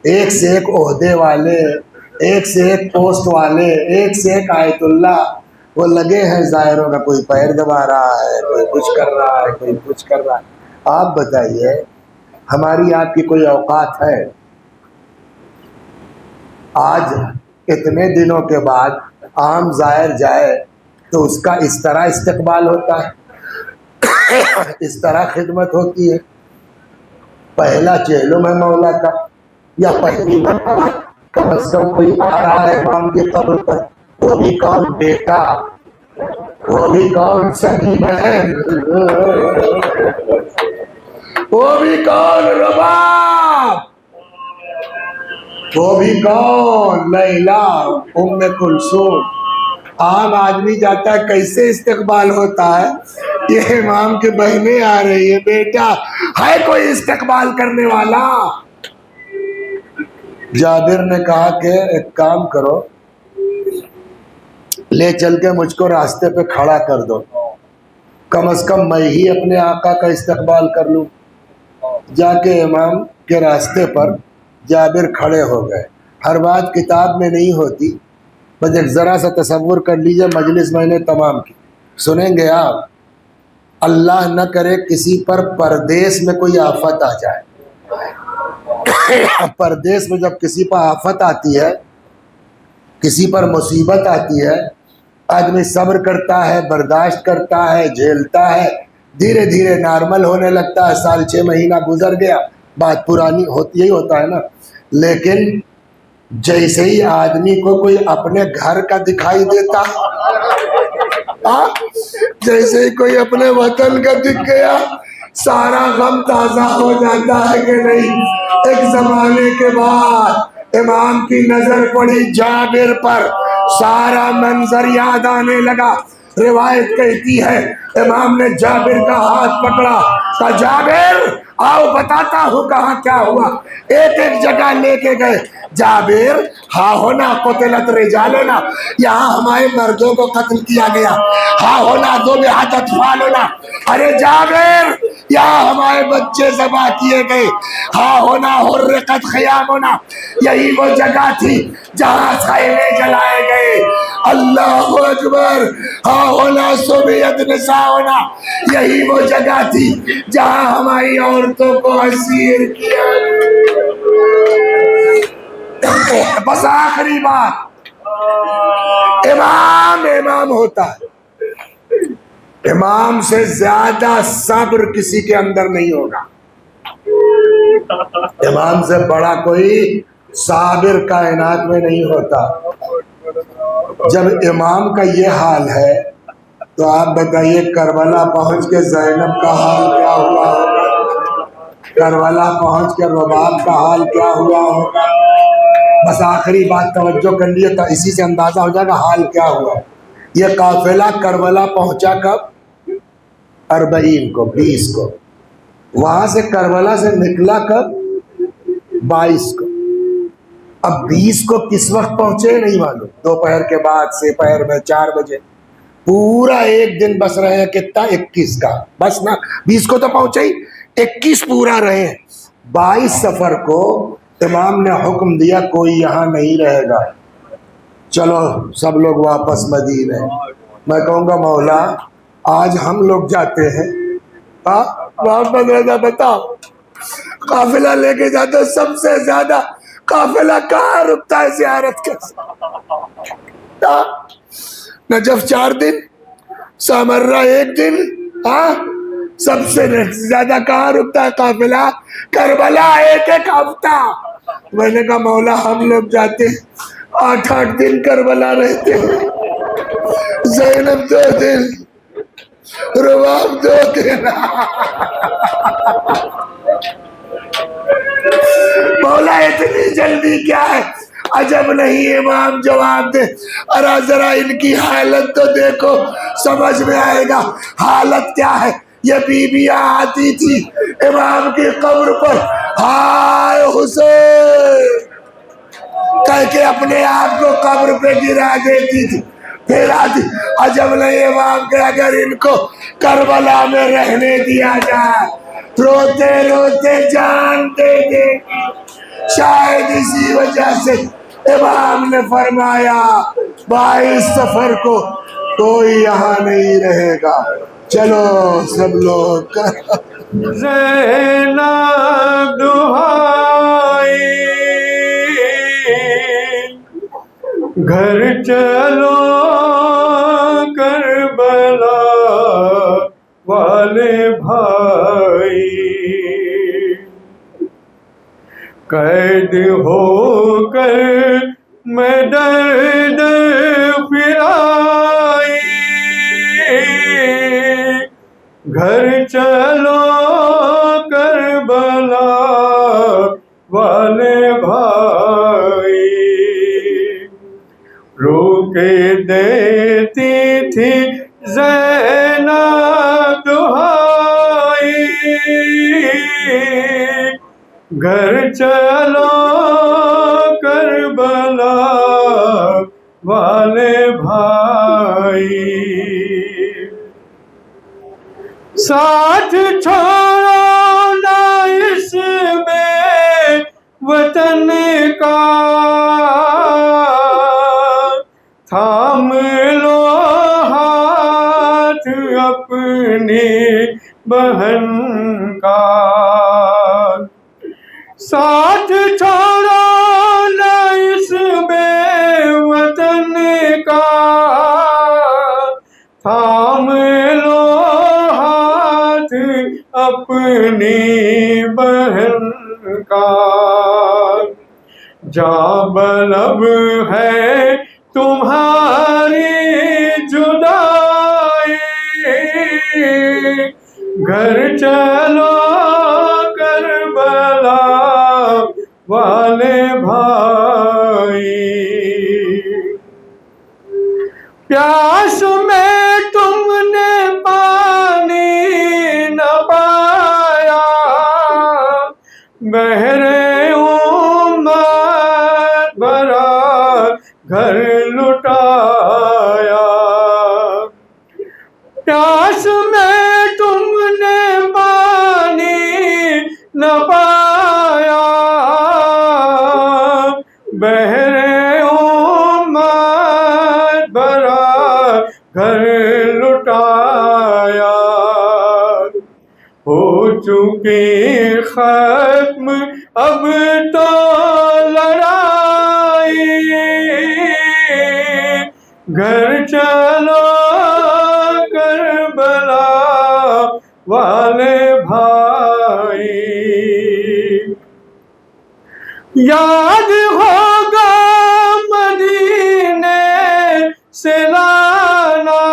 ایک سے ایک عہدے والے، ایک سے ایک پوسٹ والے، ایک سے ایک آیت اللہ، وہ لگے ہیں ظاہروں کا، کوئی پیر دبا رہا ہے، کوئی کچھ کر رہا ہے، کوئی کچھ کر رہا ہے۔ آپ بتائیے ہماری آپ کی کوئی اوقات ہے؟ آج اتنے دنوں کے بعد عام ظاہر جائے تو اس کا اس طرح استقبال ہوتا ہے، اس طرح خدمت ہوتی ہے۔ پہلا چہلم ہے مولا کا، یا پہلی کم از کم کوئی آ رہا ہے امام کی قبر پر، وہ بھی کون بیٹا، وہ بھی کون سگی بہن، وہ بھی کون رباب، وہ بھی کون لیلا ام کلثوم۔ عام آدمی جاتا ہے کیسے استقبال ہوتا ہے، یہ امام کے بہنیں آ رہی ہے، بیٹا ہے کوئی استقبال کرنے والا؟ جابر نے کہا کہ ایک کام کرو، لے چل کے مجھ کو راستے پہ کھڑا کر دو، کم از کم میں ہی اپنے آقا کا استقبال کر لوں۔ جا کے امام کے راستے پر جابر کھڑے ہو گئے۔ ہر بات کتاب میں نہیں ہوتی، بس ایک ذرا سا تصور کر لیجئے، مجلس میں نے تمام کی سنیں گے آپ۔ اللہ نہ کرے کسی پر پردیس میں کوئی آفت آ جائے، پردیس میں جب کسی پر آفت آتی ہے، کسی پر مصیبت آتی ہے، آدمی صبر کرتا ہے، برداشت کرتا ہے، جھیلتا ہے، دھیرے دھیرے نارمل ہونے لگتا ہے، سال 6 مہینہ گزر گیا، بات پرانی ہوتی، یہی ہوتا ہے نا۔ لیکن جیسے ہی آدمی کو کوئی اپنے گھر کا دکھائی دیتا، جیسے ہی کوئی اپنے وطن کا دکھ گیا، سارا غم تازہ ہو جاتا ہے کہ نہیں۔ ایک زمانے کے بعد امام کی نظر پڑی جابر پر، سارا منظر یاد آنے لگا۔ روایت کہتی ہے امام نے جابر کا ہاتھ پکڑا، کہا جابر آؤ بتاتا ہوں کہاں کیا ہوا۔ ایک ایک جگہ لے کے گئے۔ جابر ہاں ہونا قتلت رجالنا، یہاں ہمارے مردوں کو قتل کیا گیا، ہاں ہونا دو بہت اطفال ہونا، ارے جابر یہاں ہمارے بچے ذبح کیے گئے، ہاں ہونا حرقت خیام ہونا، یہی وہ جگہ تھی جہاں خیمے جلائے گئے، اللہ اکبر، ہاں ہونا سبیت نساء ہونا، یہی وہ جگہ تھی جہاں ہماری عورتوں کو اسیر کیا۔ بس آخری بات، امام ہوتا ہے، امام سے زیادہ صبر کسی کے اندر نہیں ہوگا، امام سے بڑا کوئی صابر کائنات میں نہیں ہوتا۔ جب امام کا یہ حال ہے تو آپ بتائیے کربلا پہنچ کے زینب کا حال کیا ہوا ہوگا، کربلا پہنچ کے رباب کا حال کیا ہوا ہوگا۔ بس آخری بات توجہ کر لیے تو اسی سے اندازہ ہو جائے گا حال کیا ہوا۔ یہ قافلہ کربلا پہنچا کب؟ 40 کو، 20 کو، وہاں سے کربلا سے نکلا کب؟ 22 کو۔ اب 20 کو کس وقت پہنچے نہیں معلوم، دوپہر کے بعد، سپہر میں 4 بجے، پورا ایک دن بس رہے ہیں کتنا؟ 21 کا، بس نا 20 کو تو پہنچے ہی، 21 پورا رہے۔ 22 سفر کو امام نے حکم دیا کوئی یہاں نہیں رہے گا، چلو سب لوگ واپس مدینے۔ میں کہوں گا مولا آج ہم لوگ جاتے ہیں، محمد رضا بتاؤ قافلہ لے کے جاتے، سب سے زیادہ قافلہ کہاں رکتا ہے زیارت کے؟ نجف 4 دن، سامرہ 1 دن، سب سے زیادہ کہاں رکتا ہے قافلہ؟ کربلا 1 ہفتہ۔ میں نے کہا مولا ہم لوگ جاتے 8 دن کربلا رہتے ہیں، زینب 2 دن، رباب 2 دن، مولا اتنی جلدی کیا ہے؟ عجب نہیں امام جواب دے، ارا ذرا ان کی حالت تو دیکھو، سمجھ میں آئے گا حالت کیا ہے۔ یہ بیویاں آتی تھی امام کی قبر پر، ہائے حسین کہہ کے اپنے آپ کو قبر پہ گرا دیتی تھی، پھر آتی عجب نہیں امام کہ اگر ان کو کربلا میں رہنے دیا جائے روتے روتے جان دے دے گی۔ شاید اسی وجہ سے امام نے فرمایا 22 سفر کو کوئی یہاں نہیں رہے گا، چلو سب لوگ زینب دہائی گھر چلو کربلا والے بھائی، قید ہو کر میں در در پھرائی، گھر چلو کربلا والے بھائی، روکے دیتی تھی زینب دہائی، گھر چلو کربلا والے بھائی، ساتھ چھوڑو نہ اس بے وطن کا، تھام لو ہاتھ اپنی بہن کا، ساتھ چھوڑو نہ اس بے وطن کا، تھام لو ہاتھ اپنی بہن کا، جاں بلب ہے تمہاری جدائی، گھر چلو کربلا والے بھائی، پیاس میں تم نے پانی نہ پایا، بحر امت بھرا گھر لٹایا، پیاس میں تم نے پانی نہ پایا، بحر امت بھرا گھر لٹایا، ہو چکی ختم اب تو لڑائی، گھر چلو کربلا والے بھائی، یاد ہوگا مدینے سے لانا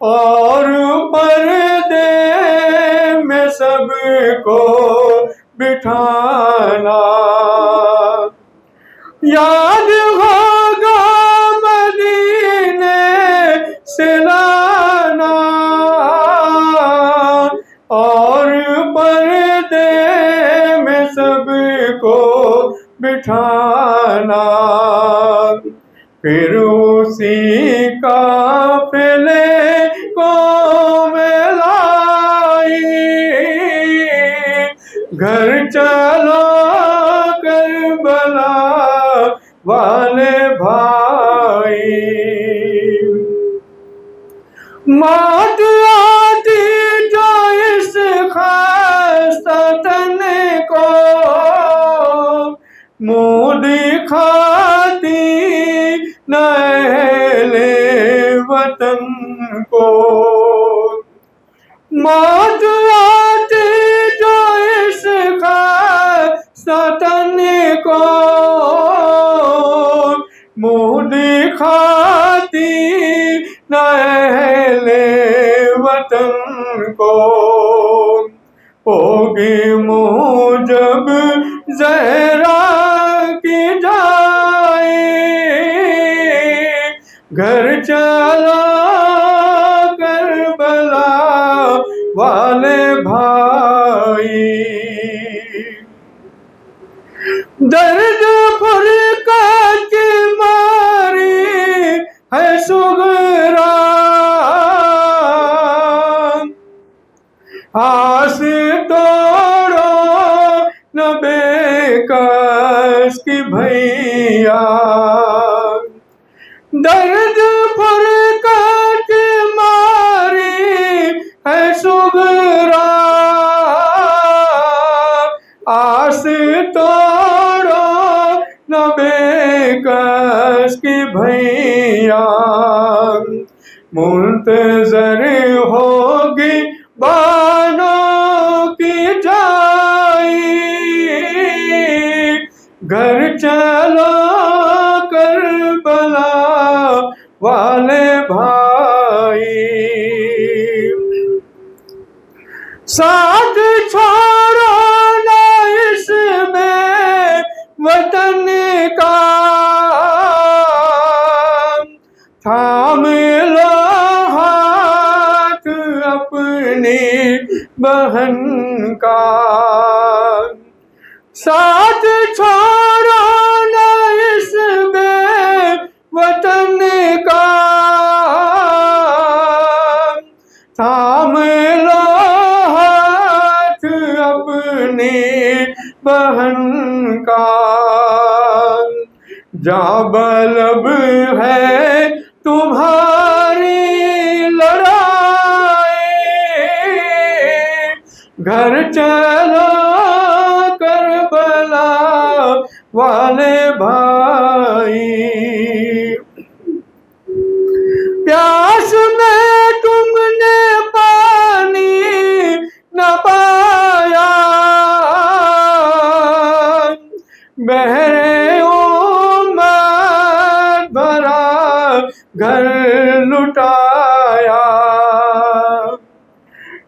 اور پردے میں سب کو بٹھانا، یاد ہوگا مدینے سے لانا اور پردے میں سب کو بٹھانا، پھر اسی قافلے کو ملائی، گھر چلو کربلا والے بھائی، موت آتی جو اس خستہ تن کو، منہ دکھاتی نہ اہل وطن کو، موت آتی جو اس خستہ تن کو، منہ دکھاتی نہ اہل وطن کو، ہوگی منہ جب زہرا کی جائے، گھر والے بھائی، درد فرقت کی ماری ہے سغرا، آس توڑو نہ بے کس کی بھیا، درد فرقت کی ماری ہے سغرا، آس توڑو نہ بے کس کی بھیا، منتظر ہوگی بانوں کی جائی، گھر چلو کربلا والے بھائی، ساتھ چھوڑو نہ اس میں وطن کا، تھام لو ہاتھ اپنی بہن کا، ساتھ چھوڑو نہ اس میں وطن کا، تھام لو ہاتھ اپنی بہن کا، جہاں بلب ہے تمہاری لڑائی، گھر چلو کربلا والے بھائی، پیاس میں تم نے پانی نہ پایا، بہرے امت بھرا گھر لٹایا،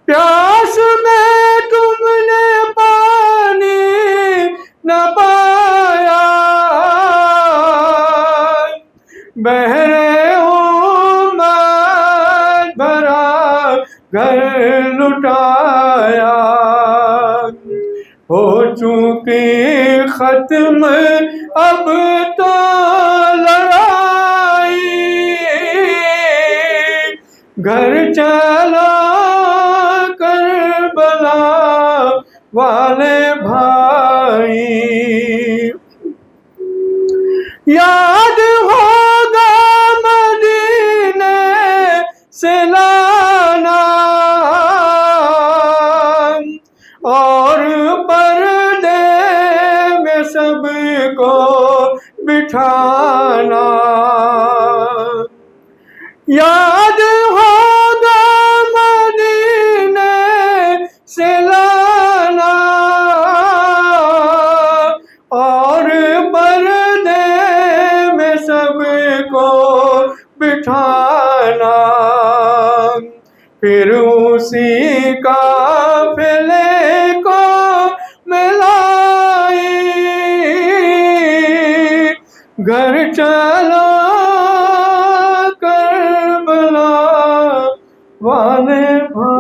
پیاس میں تم نے پانی نہ پایا، بہرے امت بھرا گھر لٹایا، ہو چکی ختم اب تو لڑائی، گھر چلو کربلا والے بھائی، یاد ہوگا مدینے سے لانا اور پردے میں سب کو بٹھانا، یاد ہوگا مدینے سے لانا اور پردے میں سب کو بٹھانا، پھر اسی قافلے کو ملائی، گھر چلو کربلا والے بھائی۔